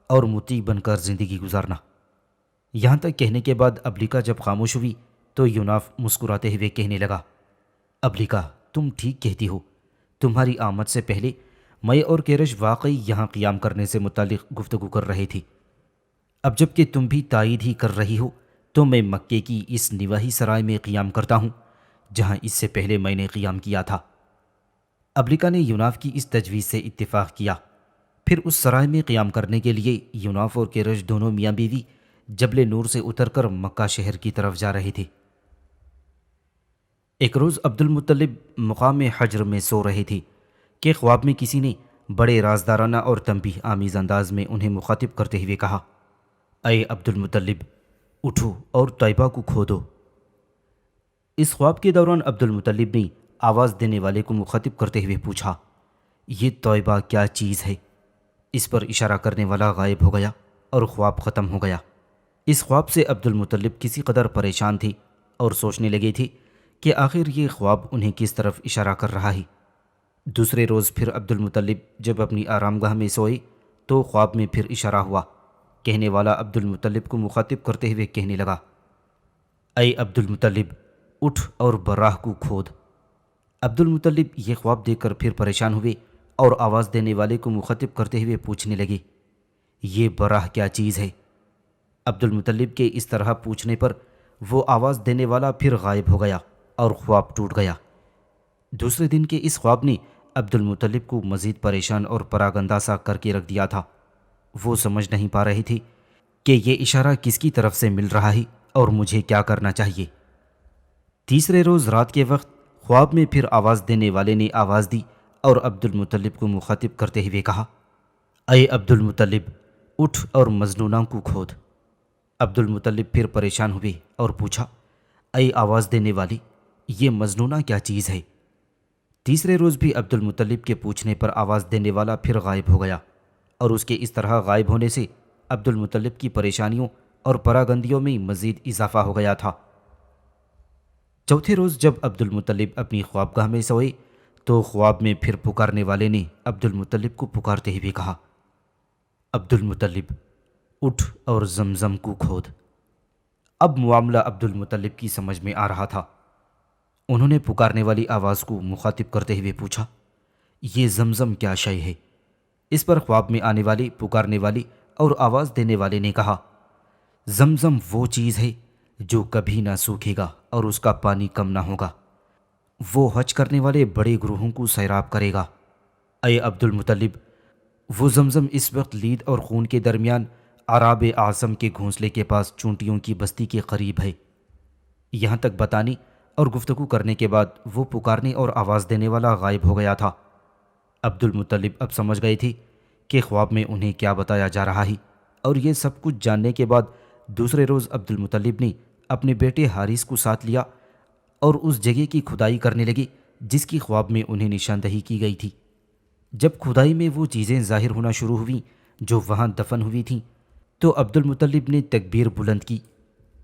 اور مطیع بن کر زندگی گزارنا۔ یہاں تک کہنے کے بعد ابلیکا جب خاموش ہوئی تو یوناف مسکراتے ہوئے کہنے لگا، ابلیکا، تم ٹھیک کہتی ہو۔ تمہاری آمد سے پہلے میں اور کیرش واقعی یہاں قیام کرنے سے متعلق گفتگو کر رہے تھے۔ اب جب کہ تم بھی تائید ہی کر رہی ہو تو میں مکے کی اس نواحی سرائے میں قیام کرتا ہوں جہاں اس سے پہلے میں نے قیام کیا تھا۔ ابلیکا نے یوناف کی اس تجویز سے اتفاق کیا۔ پھر اس سرائے میں قیام کرنے کے لیے یوناف اور کیرش دونوں میاں بیوی جبل نور سے اتر کر مکہ شہر کی طرف جا رہے تھے۔ ایک روز عبد المطلب مقام حجر میں سو رہے تھے کہ خواب میں کسی نے بڑے رازدارانہ اور تنبیہ آمیز انداز میں انہیں مخاطب کرتے ہوئے کہا، اے عبد المطلب، اٹھو اور طیبہ کو کھودو۔ اس خواب کے دوران عبد المطلب نے آواز دینے والے کو مخاطب کرتے ہوئے پوچھا، یہ طیبہ کیا چیز ہے؟ اس پر اشارہ کرنے والا غائب ہو گیا اور خواب ختم ہو گیا۔ اس خواب سے عبد المطلب کسی قدر پریشان تھے اور سوچنے لگے تھے کہ آخر یہ خواب انہیں کس طرف اشارہ کر رہا ہے۔ دوسرے روز پھر عبد المطلب جب اپنی آرام گاہ میں سوئے تو خواب میں پھر اشارہ ہوا۔ کہنے والا عبد المطلب کو مخاطب کرتے ہوئے کہنے لگا، اے عبد المطلب، اٹھ اور براہ کو کھود۔ عبد المطلب یہ خواب دیکھ کر پھر پریشان ہوئے اور آواز دینے والے کو مخاطب کرتے ہوئے پوچھنے لگے، یہ براہ کیا چیز ہے؟ عبد المطلب کے اس طرح پوچھنے پر وہ آواز دینے والا پھر غائب ہو گیا اور خواب ٹوٹ گیا۔ دوسرے دن کے اس خواب نے عبد المطلب کو مزید پریشان اور پراگندہ سا کر کے رکھ دیا تھا۔ وہ سمجھ نہیں پا رہے تھے کہ یہ اشارہ کس کی طرف سے مل رہا ہے اور مجھے کیا کرنا چاہیے۔ تیسرے روز رات کے وقت خواب میں پھر آواز دینے والے نے آواز دی اور عبد المطلب کو مخاطب کرتے ہوئے کہا، اے عبد المطلب، اٹھ اور مظنونہ کو کھود۔ عبد المطلب پھر پریشان ہوئے اور پوچھا، اے آواز دینے والے، یہ مظنونہ کیا چیز ہے؟ تیسرے روز بھی عبد المطلب کے پوچھنے پر آواز دینے والا پھر غائب ہو گیا اور اس کے اس طرح غائب ہونے سے عبد المطلب کی پریشانیوں اور پراگندیوں میں مزید اضافہ ہو گیا تھا۔ چوتھے روز جب عبد المطلب اپنی خوابگاہ میں سوئے تو خواب میں پھر پکارنے والے نے عبد المطلب کو پکارتے ہوئے کہا، عبد المطلب، اٹھ اور زمزم کو کھود۔ اب معاملہ عبد المطلب کی سمجھ میں آ رہا تھا۔ انہوں نے پکارنے والی آواز کو مخاطب کرتے ہوئے پوچھا، یہ زمزم کیا شے ہے؟ اس پر خواب میں آنے والی، پکارنے والی اور آواز دینے والے نے کہا، زمزم وہ چیز ہے جو کبھی نہ سوکھے گا اور اس کا پانی کم نہ ہوگا۔ وہ حج کرنے والے بڑے گروہوں کو سیراب کرے گا۔ اے عبد المطلب، وہ زمزم اس وقت لید اور خون کے درمیان عراب اعظم کے گھونسلے کے پاس چونٹیوں کی بستی کے قریب ہے۔ یہاں تک بتانے اور گفتگو کرنے کے بعد وہ پکارنے اور آواز دینے والا غائب ہو گیا تھا۔ عبد المطلب اب سمجھ گئے تھے کہ خواب میں انہیں کیا بتایا جا رہا ہے، اور یہ سب کچھ جاننے کے بعد دوسرے روز عبد المطلب نے اپنے بیٹے حارث کو ساتھ لیا اور اس جگہ کی کھدائی کرنے لگے جس کی خواب میں انہیں نشاندہی کی گئی تھی۔ جب کھدائی میں وہ چیزیں ظاہر ہونا شروع ہوئیں جو وہاں دفن ہوئی تھیں تو عبد المطلب نے تکبیر بلند کی۔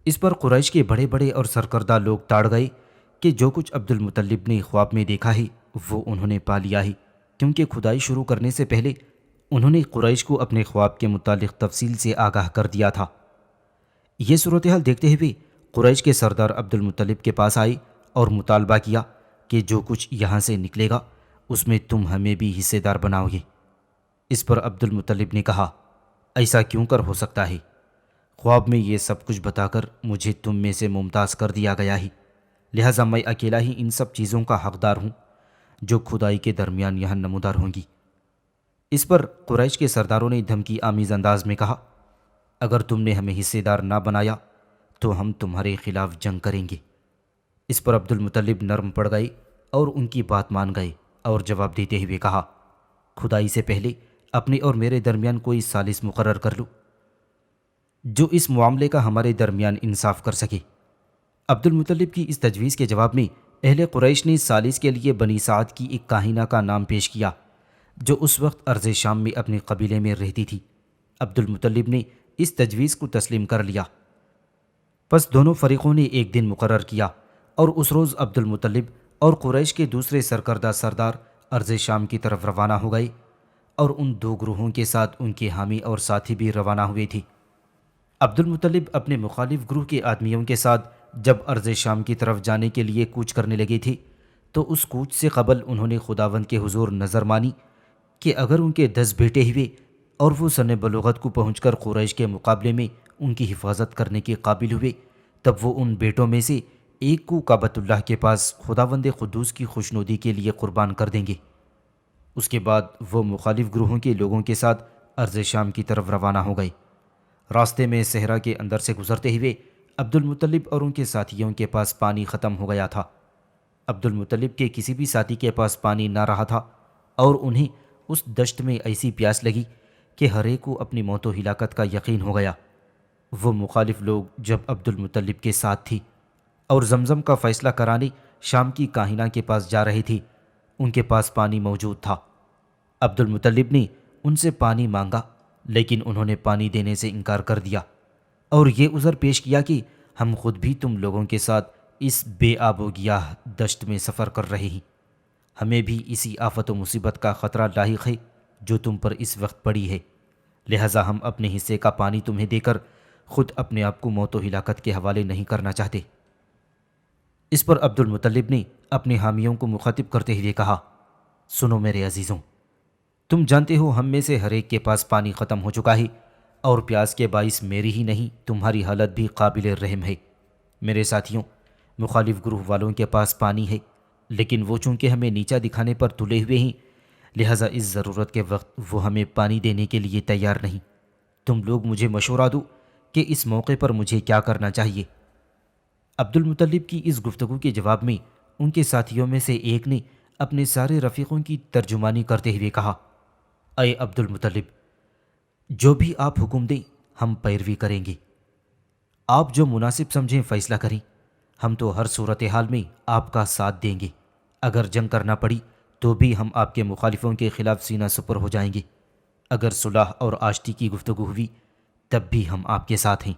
اس پر قریش کے بڑے بڑے اور سرکردہ لوگ تاڑ گئے کہ جو کچھ عبد المطلب نے خواب میں دیکھا ہے وہ انہوں نے پا لیا ہے، کیونکہ کھدائی شروع کرنے سے پہلے انہوں نے قریش کو اپنے خواب کے متعلق تفصیل سے آگاہ کر دیا تھا۔ یہ صورتحال دیکھتے ہوئے قریش کے سردار عبد المطلب کے پاس آئے اور مطالبہ کیا کہ جو کچھ یہاں سے نکلے گا اس میں تم ہمیں بھی حصے دار بناؤ گے۔ اس پر عبد المطلب نے کہا، ایسا کیوں کر ہو سکتا ہے؟ خواب میں یہ سب کچھ بتا کر مجھے تم میں سے ممتاز کر دیا گیا ہے، لہٰذا میں اکیلا ہی ان سب چیزوں کا حقدار ہوں جو کھدائی کے درمیان یہاں نمودار ہوں گی۔ اس پر قریش کے سرداروں نے دھمکی آمیز انداز میں کہا، اگر تم نے ہمیں حصے دار نہ بنایا تو ہم تمہارے خلاف جنگ کریں گے۔ اس پر عبد المطلب نرم پڑ گئے اور ان کی بات مان گئے اور جواب دیتے ہوئے کہا، کھدائی سے پہلے اپنے اور میرے درمیان کوئی ثالث مقرر کر لو جو اس معاملے کا ہمارے درمیان انصاف کر سکے۔ عبد المطلب کی اس تجویز کے جواب میں اہل قریش نے ثالث کے لیے بنی سعد کی ایک کاہنہ کا نام پیش کیا جو اس وقت ارض شام میں اپنے قبیلے میں رہتی تھی۔ عبد المطلب نے اس تجویز کو تسلیم کر لیا۔ پس دونوں فریقوں نے ایک دن مقرر کیا اور اس روز عبد المطلب اور قریش کے دوسرے سرکردہ سردار ارض شام کی طرف روانہ ہو گئے اور ان دو گروہوں کے ساتھ ان کے حامی اور ساتھی بھی روانہ ہوئے تھے۔ عبد المطلب اپنے مخالف گروہ کے آدمیوں کے ساتھ جب ارض شام کی طرف جانے کے لیے کوچ کرنے لگے تھے تو اس کوچ سے قبل انہوں نے خداوند کے حضور نظر مانی کہ اگر ان کے 10 بیٹے ہوئے اور وہ سن بلوغت کو پہنچ کر قریش کے مقابلے میں ان کی حفاظت کرنے کے قابل ہوئے تب وہ ان بیٹوں میں سے ایک کو کعبۃ اللہ کے پاس خداوند قدوس کی خوشنودی کے لیے قربان کر دیں گے۔ اس کے بعد وہ مخالف گروہوں کے لوگوں کے ساتھ ارض شام کی طرف روانہ ہو گئے۔ راستے میں صحرا کے اندر سے گزرتے ہوئے عبد المطلب اور ان کے ساتھیوں کے پاس پانی ختم ہو گیا تھا۔ عبد المطلب کے کسی بھی ساتھی کے پاس پانی نہ رہا تھا اور انہیں اس دشت میں ایسی پیاس لگی کہ ہر ایک کو اپنی موت و ہلاکت کا یقین ہو گیا۔ وہ مخالف لوگ جب عبد المطلب کے ساتھ تھی اور زمزم کا فیصلہ کرانے شام کی کاہنہ کے پاس جا رہے تھے، ان کے پاس پانی موجود تھا۔ عبد المطلب نے ان سے پانی مانگا لیکن انہوں نے پانی دینے سے انکار کر دیا اور یہ عذر پیش کیا کہ ہم خود بھی تم لوگوں کے ساتھ اس بے آب و گیاہ دشت میں سفر کر رہے ہیں، ہمیں بھی اسی آفت و مصیبت کا خطرہ لاحق ہے جو تم پر اس وقت پڑی ہے، لہٰذا ہم اپنے حصے کا پانی تمہیں دے کر خود اپنے آپ کو موت و ہلاکت کے حوالے نہیں کرنا چاہتے۔ اس پر عبد المطلب نے اپنے حامیوں کو مخاطب کرتے ہوئے کہا، سنو میرے عزیزوں، تم جانتے ہو ہم میں سے ہر ایک کے پاس پانی ختم ہو چکا ہے اور پیاس کے باعث میری ہی نہیں تمہاری حالت بھی قابل رحم ہے۔ میرے ساتھیوں، مخالف گروہ والوں کے پاس پانی ہے لیکن وہ چونکہ ہمیں نیچا دکھانے پر تلے ہوئے ہیں لہٰذا اس ضرورت کے وقت وہ ہمیں پانی دینے کے لیے تیار نہیں۔ تم لوگ مجھے مشورہ دو کہ اس موقع پر مجھے کیا کرنا چاہیے۔ عبد المطلب کی اس گفتگو کے جواب میں ان کے ساتھیوں میں سے ایک نے اپنے سارے رفیقوں کی ترجمانی کرتے ہوئے کہا، اے عبد المطلب، جو بھی آپ حکم دیں ہم پیروی کریں گے، آپ جو مناسب سمجھیں فیصلہ کریں، ہم تو ہر صورتحال میں آپ کا ساتھ دیں گے، اگر جنگ کرنا پڑی تو بھی ہم آپ کے مخالفوں کے خلاف سینہ سپر ہو جائیں گے، اگر صلح اور آشتی کی گفتگو ہوئی تب بھی ہم آپ کے ساتھ ہیں۔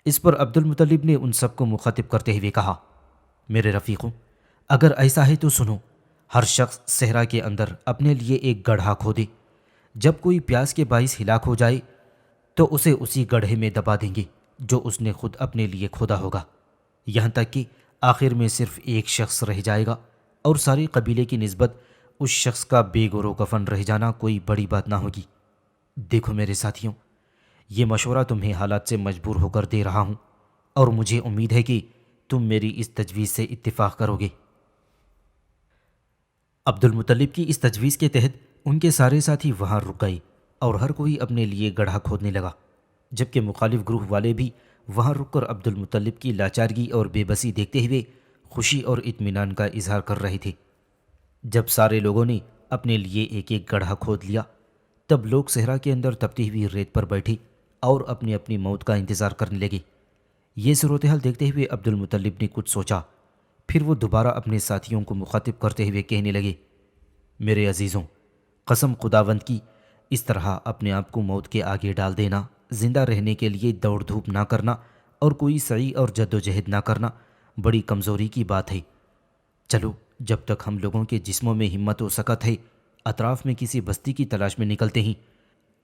اس پر عبد المطلب نے ان سب کو مخاطب کرتے ہوئے کہا، میرے رفیقوں، اگر ایسا ہے تو سنو، ہر شخص صحرا کے اندر اپنے لیے ایک گڑھا کھودے، جب کوئی پیاس کے باعث ہلاک ہو جائے تو اسے اسی گڑھے میں دبا دیں گے جو اس نے خود اپنے لیے کھودا ہوگا، یہاں تک کہ آخر میں صرف ایک شخص رہ جائے گا اور سارے قبیلے کی نسبت اس شخص کا بے گور و کفن رہ جانا کوئی بڑی بات نہ ہوگی۔ دیکھو میرے ساتھیوں، یہ مشورہ تمہیں حالات سے مجبور ہو کر دے رہا ہوں اور مجھے امید ہے کہ تم میری اس تجویز سے اتفاق کرو گے۔ عبد المطلب کی اس تجویز کے تحت ان کے سارے ساتھی وہاں رک گئے اور ہر کوئی اپنے لیے گڑھا کھودنے لگا، جبکہ مخالف گروہ والے بھی وہاں رک کر عبد المطلب کی لاچارگی اور بے بسی دیکھتے ہوئے خوشی اور اطمینان کا اظہار کر رہے تھے۔ جب سارے لوگوں نے اپنے لیے ایک ایک گڑھا کھود لیا تب لوگ صحرا کے اندر تپتی ہوئی ریت پر بیٹھے اور اپنی اپنی موت کا انتظار کرنے لگے۔ یہ صورتحال دیکھتے ہوئے عبد المطلب نے کچھ سوچا، پھر وہ دوبارہ اپنے ساتھیوں کو مخاطب کرتے ہوئے کہنے لگے، میرے عزیزوں، قسم خداوند کی، اس طرح اپنے آپ کو موت کے آگے ڈال دینا، زندہ رہنے کے لیے دوڑ دھوپ نہ کرنا اور کوئی سعی اور جد و جہد نہ کرنا بڑی کمزوری کی بات ہے۔ چلو، جب تک ہم لوگوں کے جسموں میں ہمت و سکت ہے، اطراف میں کسی بستی کی تلاش میں نکلتے ہیں،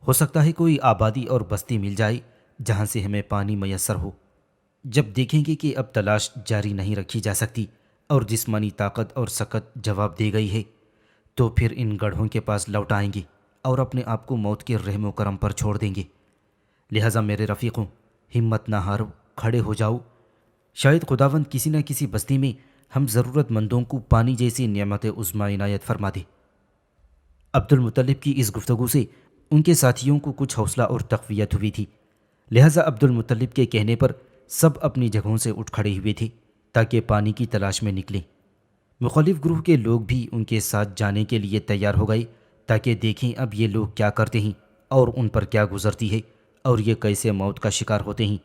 ہو سکتا ہے کوئی آبادی اور بستی مل جائے جہاں سے ہمیں پانی میسر ہو۔ جب دیکھیں گے کہ اب تلاش جاری نہیں رکھی جا سکتی اور جسمانی طاقت اور سکت جواب دے گئی ہے تو پھر ان گڑھوں کے پاس لوٹ آئیں گے اور اپنے آپ کو موت کے رحم و کرم پر چھوڑ دیں گے۔ لہٰذا میرے رفیقوں، ہمت نہ ہارو، کھڑے ہو جاؤ۔ شاید خداوند کسی نہ کسی بستی میں ہم ضرورت مندوں کو پانی جیسی نعمت عظمیٰ عنایت فرما دے۔ عبد المطلب کی اس گفتگو سے ان کے ساتھیوں کو کچھ حوصلہ اور تقویت ہوئی تھی، لہٰذا عبد المطلب کے کہنے پر سب اپنی جگہوں سے اٹھ کھڑے ہوئے تھے تاکہ پانی کی تلاش میں نکلیں۔ مخالف گروہ کے لوگ بھی ان کے ساتھ جانے کے لیے تیار ہو گئے تاکہ دیکھیں اب یہ لوگ کیا کرتے ہیں اور ان پر کیا گزرتی ہے اور یہ کیسے موت کا شکار ہوتے ہیں۔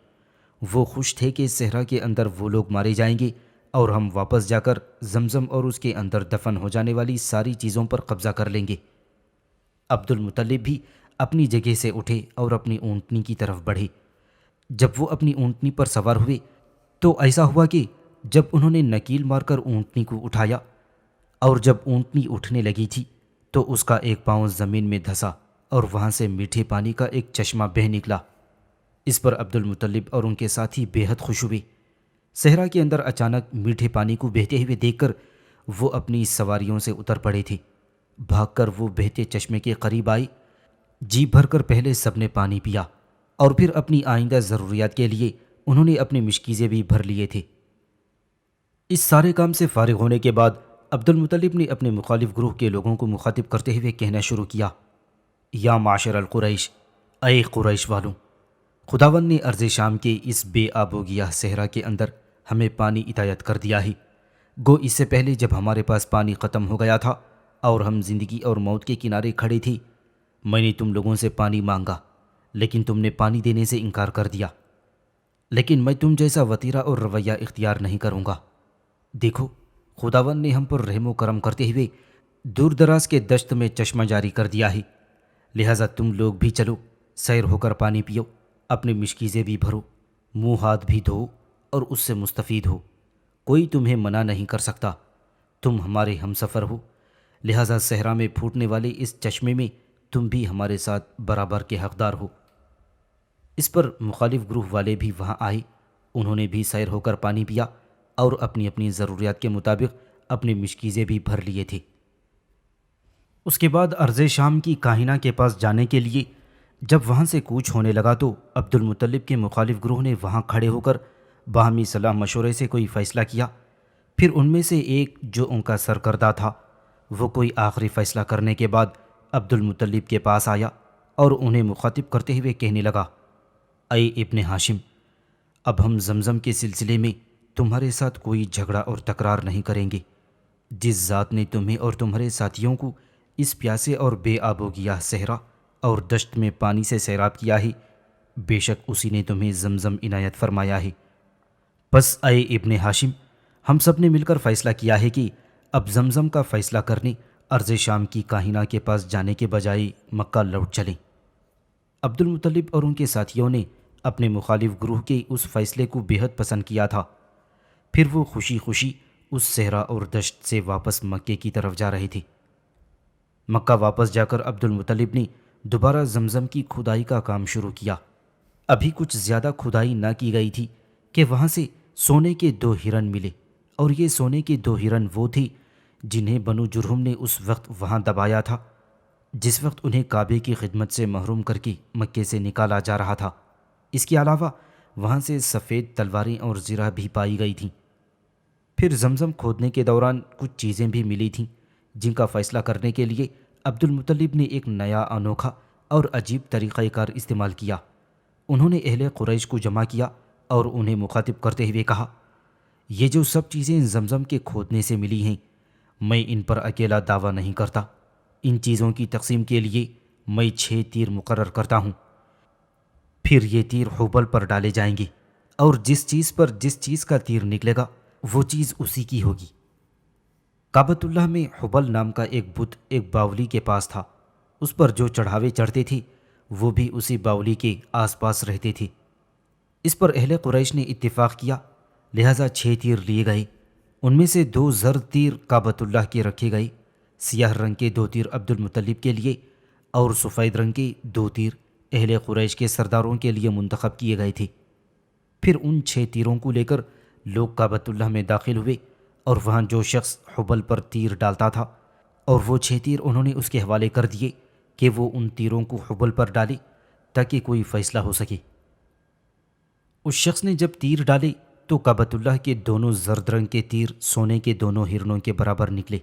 وہ خوش تھے کہ صحرا کے اندر وہ لوگ مارے جائیں گے اور ہم واپس جا کر زمزم اور اس کے اندر دفن ہو جانے والی ساری چیزوں پر قبضہ کر لیں گے۔ عبد المطلب بھی اپنی جگہ سے اٹھے اور اپنی اونٹنی کی طرف بڑھے۔ جب وہ اپنی اونٹنی پر سوار ہوئے تو ایسا ہوا کہ جب انہوں نے نکیل مار کر اونٹنی کو اٹھایا اور جب اونٹنی اٹھنے لگی تھی تو اس کا ایک پاؤں زمین میں دھسا اور وہاں سے میٹھے پانی کا ایک چشمہ بہہ نکلا۔ اس پر عبد المطلب اور ان کے ساتھی بے حد خوش ہوئے۔ صحرا کے اندر اچانک میٹھے پانی کو بہتے ہوئے دیکھ کر وہ اپنی سواریوں سے اتر پڑے تھے۔ بھاگ کر وہ بہتے چشمے کے قریب آئے۔ جی بھر کر پہلے سب نے پانی پیا اور پھر اپنی آئندہ ضروریات کے لیے انہوں نے اپنے مشکیزیں بھی بھر لیے تھے۔ اس سارے کام سے فارغ ہونے کے بعد عبد المطلب نے اپنے مخالف گروہ کے لوگوں کو مخاطب کرتے ہوئے کہنا شروع کیا، یا معاشر القریش، اے قریش والوں، خداوند نے ارض شام کے اس بے آب و گیاہ صحرا کے اندر ہمیں پانی عطیت کر دیا ہے۔ گو اس سے پہلے جب ہمارے پاس پانی ختم ہو گیا تھا اور ہم زندگی اور موت کے کنارے کھڑے تھے، میں نے تم لوگوں سے پانی مانگا لیکن تم نے پانی دینے سے انکار کر دیا۔ لیکن میں تم جیسا وطیرہ اور رویہ اختیار نہیں کروں گا۔ دیکھو، خداوند نے ہم پر رحم و کرم کرتے ہوئے دور دراز کے دشت میں چشمہ جاری کر دیا ہے، لہٰذا تم لوگ بھی چلو، سیر ہو کر پانی پیو، اپنے مشکیزیں بھی بھرو، منہ ہاتھ بھی دھو اور اس سے مستفید ہو۔ کوئی تمہیں منع نہیں کر سکتا، تم ہمارے ہم سفر ہو، لہٰذا صحرا میں پھوٹنے والے اس چشمے میں تم بھی ہمارے ساتھ برابر کے حقدار ہو۔ اس پر مخالف گروہ والے بھی وہاں آئے، انہوں نے بھی سیر ہو کر پانی پیا اور اپنی اپنی ضروریات کے مطابق اپنے مشکیزیں بھی بھر لیے تھے۔ اس کے بعد ارض شام کی کاہنہ کے پاس جانے کے لیے جب وہاں سے کوچ ہونے لگا تو عبد المطلب کے مخالف گروہ نے وہاں کھڑے ہو کر باہمی صلاح مشورے سے کوئی فیصلہ کیا۔ پھر ان میں سے ایک جو ان کا سرکردہ تھا، وہ کوئی آخری فیصلہ کرنے کے بعد عبد المطلب کے پاس آیا اور انہیں مخاطب کرتے ہوئے کہنے لگا، اے ابن ہاشم، اب ہم زمزم کے سلسلے میں تمہارے ساتھ کوئی جھگڑا اور تکرار نہیں کریں گے۔ جس ذات نے تمہیں اور تمہارے ساتھیوں کو اس پیاسے اور بے آب و گیاہ صحرا اور دشت میں پانی سے سیراب کیا ہے، بے شک اسی نے تمہیں زمزم عنایت فرمایا ہے۔ بس اے ابن ہاشم، ہم سب نے مل کر فیصلہ کیا ہے کہ اب زمزم کا فیصلہ کرنے ارض شام کی کاہنہ کے پاس جانے کے بجائے مکہ لوٹ چلیں۔ عبد المطلب اور ان کے ساتھیوں نے اپنے مخالف گروہ کے اس فیصلے کو بے حد پسند کیا تھا۔ پھر وہ خوشی خوشی اس صحرا اور دشت سے واپس مکے کی طرف جا رہے تھے۔ مکہ واپس جا کر عبد المطلب نے دوبارہ زمزم کی کھدائی کا کام شروع کیا۔ ابھی کچھ زیادہ کھدائی نہ کی گئی تھی کہ وہاں سے سونے کے 2 ہرن ملے، اور یہ سونے کے 2 ہرن وہ تھے جنہیں بنو جرہم نے اس وقت وہاں دبایا تھا جس وقت انہیں کعبے کی خدمت سے محروم کر کے مکے سے نکالا جا رہا تھا۔ اس کے علاوہ وہاں سے سفید تلواریں اور زرہ بھی پائی گئی تھیں۔ پھر زمزم کھودنے کے دوران کچھ چیزیں بھی ملی تھیں جن کا فیصلہ کرنے کے لیے عبد المطلب نے ایک نیا انوکھا اور عجیب طریقہ کار استعمال کیا۔ انہوں نے اہل قریش کو جمع کیا اور انہیں مخاطب کرتے ہوئے کہا، یہ جو سب چیزیں زمزم کے کھودنے سے ملی ہیں، میں ان پر اکیلا دعویٰ نہیں کرتا۔ ان چیزوں کی تقسیم کے لیے میں 6 تیر مقرر کرتا ہوں۔ پھر یہ تیر حبل پر ڈالے جائیں گے اور جس چیز پر جس چیز کا تیر نکلے گا وہ چیز اسی کی ہوگی۔ کعبۃ اللہ میں حبل نام کا ایک بت ایک باولی کے پاس تھا۔ اس پر جو چڑھاوے چڑھتے تھے وہ بھی اسی باولی کے آس پاس رہتے تھے۔ اس پر اہل قریش نے اتفاق کیا، لہٰذا 6 تیر لیے گئے۔ ان میں سے 2 زرد تیر کعبۃ اللہ کے رکھے گئے، سیاہ رنگ کے 2 تیر عبد المطلب کے لیے اور سفید رنگ کے 2 تیر اہل قریش کے سرداروں کے لیے منتخب کیے گئے تھے۔ پھر ان 6 تیروں کو لے کر لوگ کعبۃ اللہ میں داخل ہوئے اور وہاں جو شخص حبل پر تیر ڈالتا تھا اور وہ 6 تیر انہوں نے اس کے حوالے کر دیے کہ وہ ان تیروں کو حبل پر ڈالے تاکہ کوئی فیصلہ ہو سکے۔ اس شخص نے جب تیر ڈالے تو کعبۃ اللہ کے دونوں زرد رنگ کے تیر سونے کے دونوں ہرنوں کے برابر نکلے۔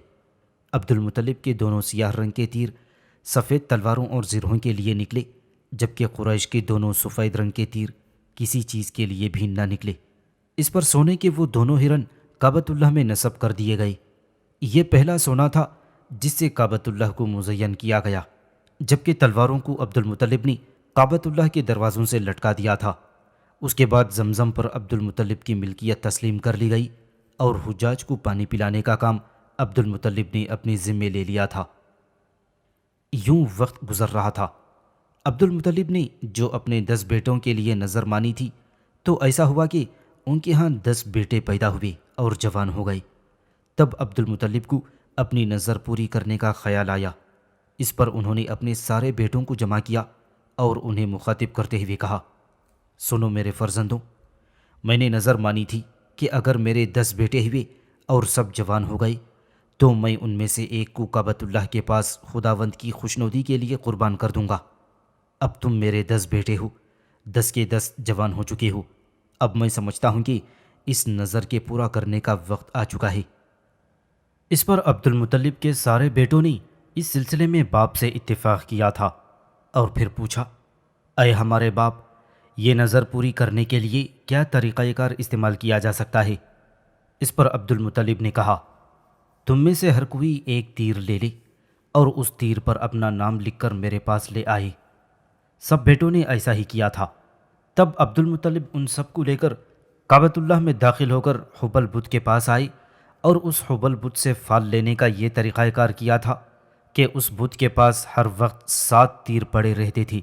عبد المطلب کے دونوں سیاہ رنگ کے تیر سفید تلواروں اور زرہوں کے لیے نکلے، جبکہ قریش کے دونوں سفید رنگ کے تیر کسی چیز کے لیے بھی نہ نکلے۔ اس پر سونے کے وہ دونوں ہرن کعبۃ اللہ میں نصب کر دیے گئے۔ یہ پہلا سونا تھا جس سے کعبۃ اللہ کو مزین کیا گیا، جبکہ تلواروں کو عبد المطلب نے کعبۃ اللہ کے دروازوں سے لٹکا دیا تھا۔ اس کے بعد زمزم پر عبد المطلب کی ملکیت تسلیم کر لی گئی اور حجاج کو پانی پلانے کا کام عبد المطلب نے اپنے ذمے لے لیا تھا۔ یوں وقت گزر رہا تھا۔ عبد المطلب نے جو اپنے 10 بیٹوں کے لیے نظر مانی تھی، تو ایسا ہوا کہ ان کے ہاں 10 بیٹے پیدا ہوئے اور جوان ہو گئے۔ تب عبد المطلب کو اپنی نظر پوری کرنے کا خیال آیا۔ اس پر انہوں نے اپنے سارے بیٹوں کو جمع کیا اور انہیں مخاطب کرتے ہوئے کہا، سنو میرے فرزندوں، میں نے نظر مانی تھی کہ اگر میرے 10 بیٹے ہوئے اور سب جوان ہو گئے تو میں ان میں سے ایک کو کعبۃ اللہ کے پاس خداوند کی خوشنودی کے لیے قربان کر دوں گا۔ اب تم میرے 10 بیٹے ہو، 10 کے 10 جوان ہو چکے ہو۔ اب میں سمجھتا ہوں کہ اس نظر کے پورا کرنے کا وقت آ چکا ہے۔ اس پر عبد المطلب کے سارے بیٹوں نے اس سلسلے میں باپ سے اتفاق کیا تھا اور پھر پوچھا، اے ہمارے باپ، یہ نظر پوری کرنے کے لیے کیا طریقہ کار استعمال کیا جا سکتا ہے؟ اس پر عبد المطلب نے کہا، تم میں سے ہر کوئی ایک تیر لے لے اور اس تیر پر اپنا نام لکھ کر میرے پاس لے آئے۔ سب بیٹوں نے ایسا ہی کیا تھا۔ تب عبد المطلب ان سب کو لے کر کعبۃ اللہ میں داخل ہو کر حبل بت کے پاس آئے اور اس حبل بت سے فال لینے کا یہ طریقہ کار کیا تھا کہ اس بت کے پاس ہر وقت 7 تیر پڑے رہتے تھے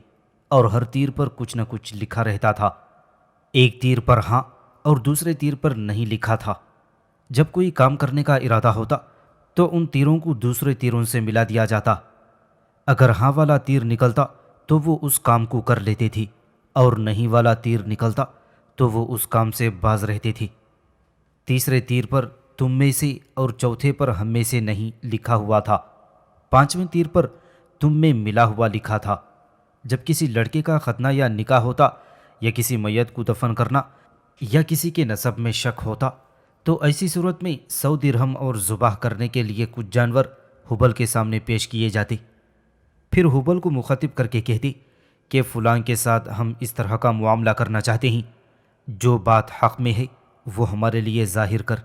اور ہر تیر پر کچھ نہ کچھ لکھا رہتا تھا۔ ایک تیر پر ہاں اور دوسرے تیر پر نہیں لکھا تھا۔ جب کوئی کام کرنے کا ارادہ ہوتا تو ان تیروں کو دوسرے تیروں سے ملا دیا جاتا۔ اگر ہاں والا تیر نکلتا تو وہ اس کام کو کر لیتے تھے، اور نہیں والا تیر نکلتا تو وہ اس کام سے باز رہتے تھے۔ تیسرے تیر پر تم میں سے اور چوتھے پر ہم میں سے نہیں لکھا ہوا تھا۔ 5ویں تیر پر تم میں ملا ہوا لکھا تھا۔ جب کسی لڑکے کا ختنہ یا نکاح ہوتا یا کسی میت کو دفن کرنا یا کسی کے نسب میں شک ہوتا تو ایسی صورت میں 100 درہم اور ذبح کرنے کے لیے کچھ جانور حبل کے سامنے پیش کیے جاتے۔ پھر حبل کو مخاطب کر کے کہتے کہ فلاں کے ساتھ ہم اس طرح کا معاملہ کرنا چاہتے ہیں، جو بات حق میں ہے وہ ہمارے لیے ظاہر کر۔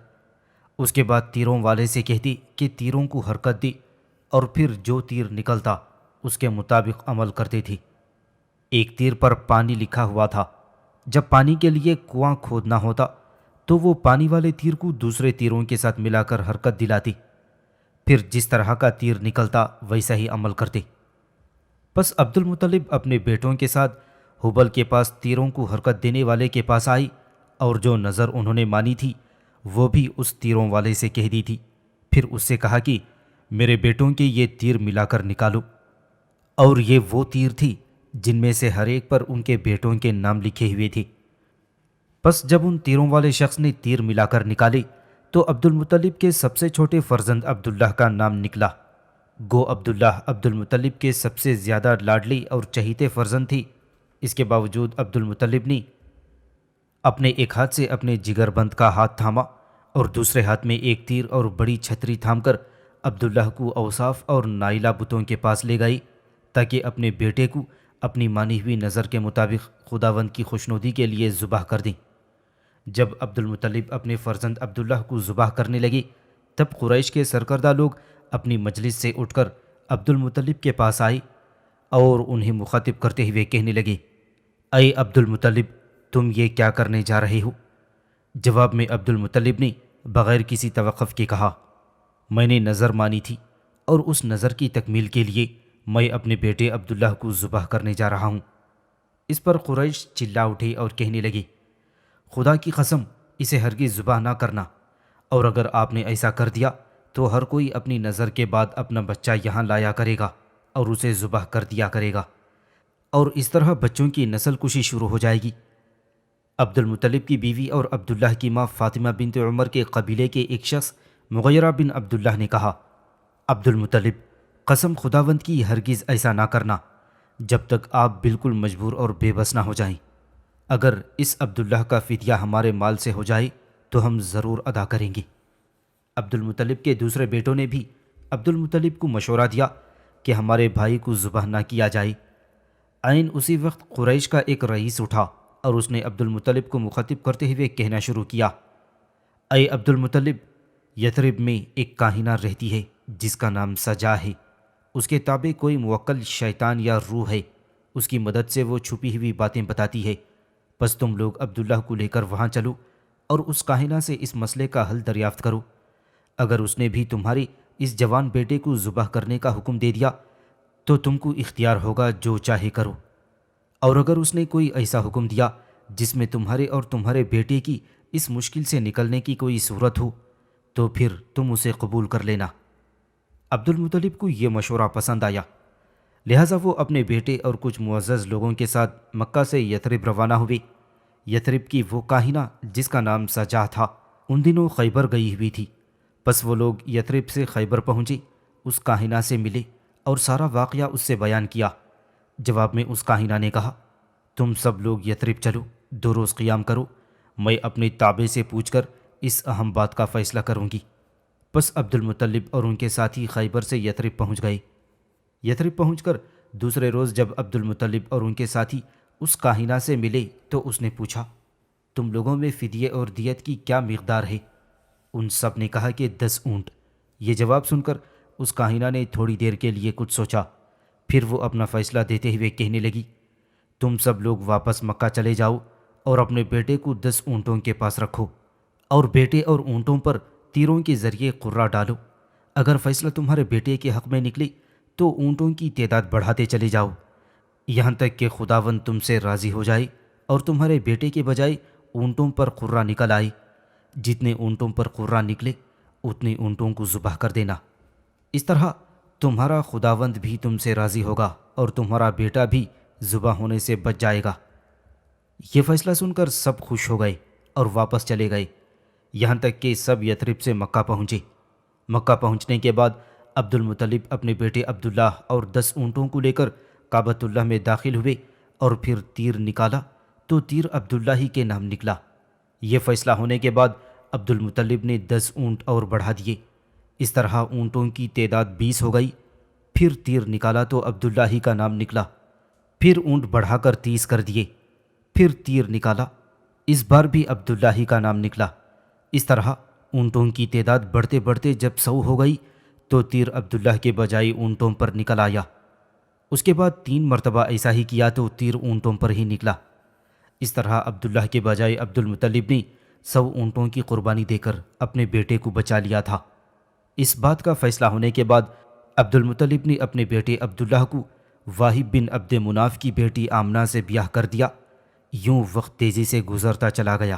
اس کے بعد تیروں والے سے کہتی کہ تیروں کو حرکت دے، اور پھر جو تیر نکلتا اس کے مطابق عمل کرتے تھے۔ ایک تیر پر پانی لکھا ہوا تھا۔ جب پانی کے لیے کنواں کھودنا ہوتا تو وہ پانی والے تیر کو دوسرے تیروں کے ساتھ ملا کر حرکت دلاتے، پھر جس طرح کا تیر نکلتا ویسا ہی عمل کرتے۔ پس عبد المطلب اپنے بیٹوں کے ساتھ حبل کے پاس تیروں کو حرکت دینے والے کے پاس آئی، اور جو نظر انہوں نے مانی تھی وہ بھی اس تیروں والے سے کہہ دی تھی۔ پھر اس سے کہا کہ میرے بیٹوں کے یہ تیر ملا کر نکالو، اور یہ وہ تیر تھی جن میں سے ہر ایک پر ان کے بیٹوں کے نام لکھے ہوئے تھے۔ پس جب ان تیروں والے شخص نے تیر ملا کر نکالے تو عبد المطلب کے سب سے چھوٹے فرزند عبداللہ کا نام نکلا۔ گو عبداللہ عبد المطلب کے سب سے زیادہ لاڈلی اور چہیتے فرزند تھی۔ اس کے باوجود عبد المطلب نے اپنے ایک ہاتھ سے اپنے جگر بند کا ہاتھ تھاما اور دوسرے ہاتھ میں ایک تیر اور بڑی چھتری تھام کر عبداللہ کو اوصاف اور نائلہ بتوں کے پاس لے گئی تاکہ اپنے بیٹے کو اپنی مانی ہوئی نظر کے مطابق خداوند کی خوشنودی کے لیے ذبح کر دیں۔ جب عبد المطلب اپنے فرزند عبداللہ کو ذبح کرنے لگے تب قریش کے سرکردہ لوگ اپنی مجلس سے اٹھ کر عبد المطلب کے پاس آئے اور انہیں مخاطب کرتے ہوئے کہنے لگے، اے عبد المطلب، تم یہ کیا کرنے جا رہے ہو؟ جواب میں عبد المطلب نے بغیر کسی توقف کے کہا، میں نے نظر مانی تھی اور اس نظر کی تکمیل کے لیے میں اپنے بیٹے عبداللہ کو ذبح کرنے جا رہا ہوں۔ اس پر قریش چلا اٹھے اور کہنے لگے، خدا کی قسم اسے ہرگز ذبح نہ کرنا، اور اگر آپ نے ایسا کر دیا تو ہر کوئی اپنی نظر کے بعد اپنا بچہ یہاں لایا کرے گا اور اسے ذبح کر دیا کرے گا، اور اس طرح بچوں کی نسل کشی شروع ہو جائے گی۔ عبد المطلب کی بیوی اور عبداللہ کی ماں فاطمہ بنت عمر کے قبیلے کے ایک شخص مغیرہ بن عبداللہ نے کہا، عبد المطلب، قسم خداوند کی ہرگز ایسا نہ کرنا جب تک آپ بالکل مجبور اور بے بس نہ ہو جائیں۔ اگر اس عبداللہ کا فدیہ ہمارے مال سے ہو جائے تو ہم ضرور ادا کریں گے۔ عبد المطلب کے دوسرے بیٹوں نے بھی عبد المطلب کو مشورہ دیا کہ ہمارے بھائی کو ذبح نہ کیا جائے۔ عین اسی وقت قریش کا ایک رئیس اٹھا اور اس نے عبد المطلب کو مخاطب کرتے ہوئے کہنا شروع کیا، اے عبد المطلب، یثرب میں ایک کاہنہ رہتی ہے جس کا نام سجا ہے۔ اس کے تابع کوئی موکل شیطان یا روح ہے، اس کی مدد سے وہ چھپی ہوئی باتیں بتاتی ہے۔ بس تم لوگ عبداللہ کو لے کر وہاں چلو اور اس کاہنہ سے اس مسئلے کا حل دریافت کرو۔ اگر اس نے بھی تمہارے اس جوان بیٹے کو ذبح کرنے کا حکم دے دیا تو تم کو اختیار ہوگا جو چاہے کرو، اور اگر اس نے کوئی ایسا حکم دیا جس میں تمہارے اور تمہارے بیٹے کی اس مشکل سے نکلنے کی کوئی صورت ہو تو پھر تم اسے قبول کر لینا۔ عبد المطلب کو یہ مشورہ پسند آیا، لہٰذا وہ اپنے بیٹے اور کچھ معزز لوگوں کے ساتھ مکہ سے یثرب روانہ ہوئے۔ یثرب کی وہ کاہنہ جس کا نام سجا تھا ان دنوں خیبر گئی ہوئی تھی، پس وہ لوگ یثرب سے خیبر پہنچے، اس کاہنہ سے ملے اور سارا واقعہ اس سے بیان کیا۔ جواب میں اس کاہنہ نے کہا، تم سب لوگ یثرب چلو، 2 روز قیام کرو، میں اپنے تابع سے پوچھ کر اس اہم بات کا فیصلہ کروں گی۔ پس عبد المطلب اور ان کے ساتھی خیبر سے یثرب پہنچ گئے۔ یثرب پہنچ کر دوسرے روز جب عبد المطلب اور ان کے ساتھی اس کاہنہ سے ملے تو اس نے پوچھا، تم لوگوں میں فدیے اور دیت کی کیا مقدار ہے؟ ان سب نے کہا کہ 10 اونٹ۔ یہ جواب سن کر اس کاہنہ نے تھوڑی دیر کے لیے کچھ سوچا، پھر وہ اپنا فیصلہ دیتے ہوئے کہنے لگی، تم سب لوگ واپس مکہ چلے جاؤ اور اپنے بیٹے کو 10 اونٹوں کے پاس رکھو، اور بیٹے اور اونٹوں پر تیروں کے ذریعے قرہ ڈالو۔ اگر فیصلہ تمہارے بیٹے کے حق میں نکلے تو اونٹوں کی تعداد بڑھاتے چلے جاؤ، یہاں تک کہ خداوند تم سے راضی ہو جائے اور تمہارے بیٹے کے بجائے اونٹوں پر قرہ نکل آئے۔ جتنے اونٹوں پر قرہ نکلے اتنے اونٹوں کو ذبح کر دینا۔ اس طرح تمہارا خداوند بھی تم سے راضی ہوگا اور تمہارا بیٹا بھی ذبح ہونے سے بچ جائے گا۔ یہ فیصلہ سن کر سب خوش ہو گئے اور واپس چلے گئے، یہاں تک کہ سب یثرب سے مکہ پہنچے۔ مکہ پہنچنے کے بعد عبد المطلب اپنے بیٹے عبداللہ اور 10 اونٹوں کو لے کر کعبۃ اللہ میں داخل ہوئے، اور پھر تیر نکالا تو تیر عبداللہ ہی کے نام نکلا۔ یہ فیصلہ ہونے کے بعد عبد المطلب نے 10 اونٹ اور بڑھا دیے، اس طرح اونٹوں کی تعداد 20 ہو گئی۔ پھر تیر نکالا تو عبداللہ ہی کا نام نکلا، پھر اونٹ بڑھا کر 30 کر دیے، پھر تیر نکالا، اس بار بھی عبداللہ ہی کا نام نکلا۔ اس طرح اونٹوں کی تعداد بڑھتے بڑھتے جب 100 ہو گئی تو تیر عبداللہ کے بجائے اونٹوں پر نکل آیا۔ اس کے بعد 3 مرتبہ ایسا ہی کیا تو تیر اونٹوں پر ہی نکلا۔ اس طرح عبداللہ کے بجائے عبد المطلب نے 100 اونٹوں کی قربانی دے کر اپنے بیٹے کو بچا لیا تھا۔ اس بات کا فیصلہ ہونے کے بعد عبد المطلب نے اپنے بیٹے عبداللہ کو واہب بن عبد مناف کی بیٹی آمنہ سے بیاہ کر دیا۔ یوں وقت تیزی سے گزرتا چلا گیا۔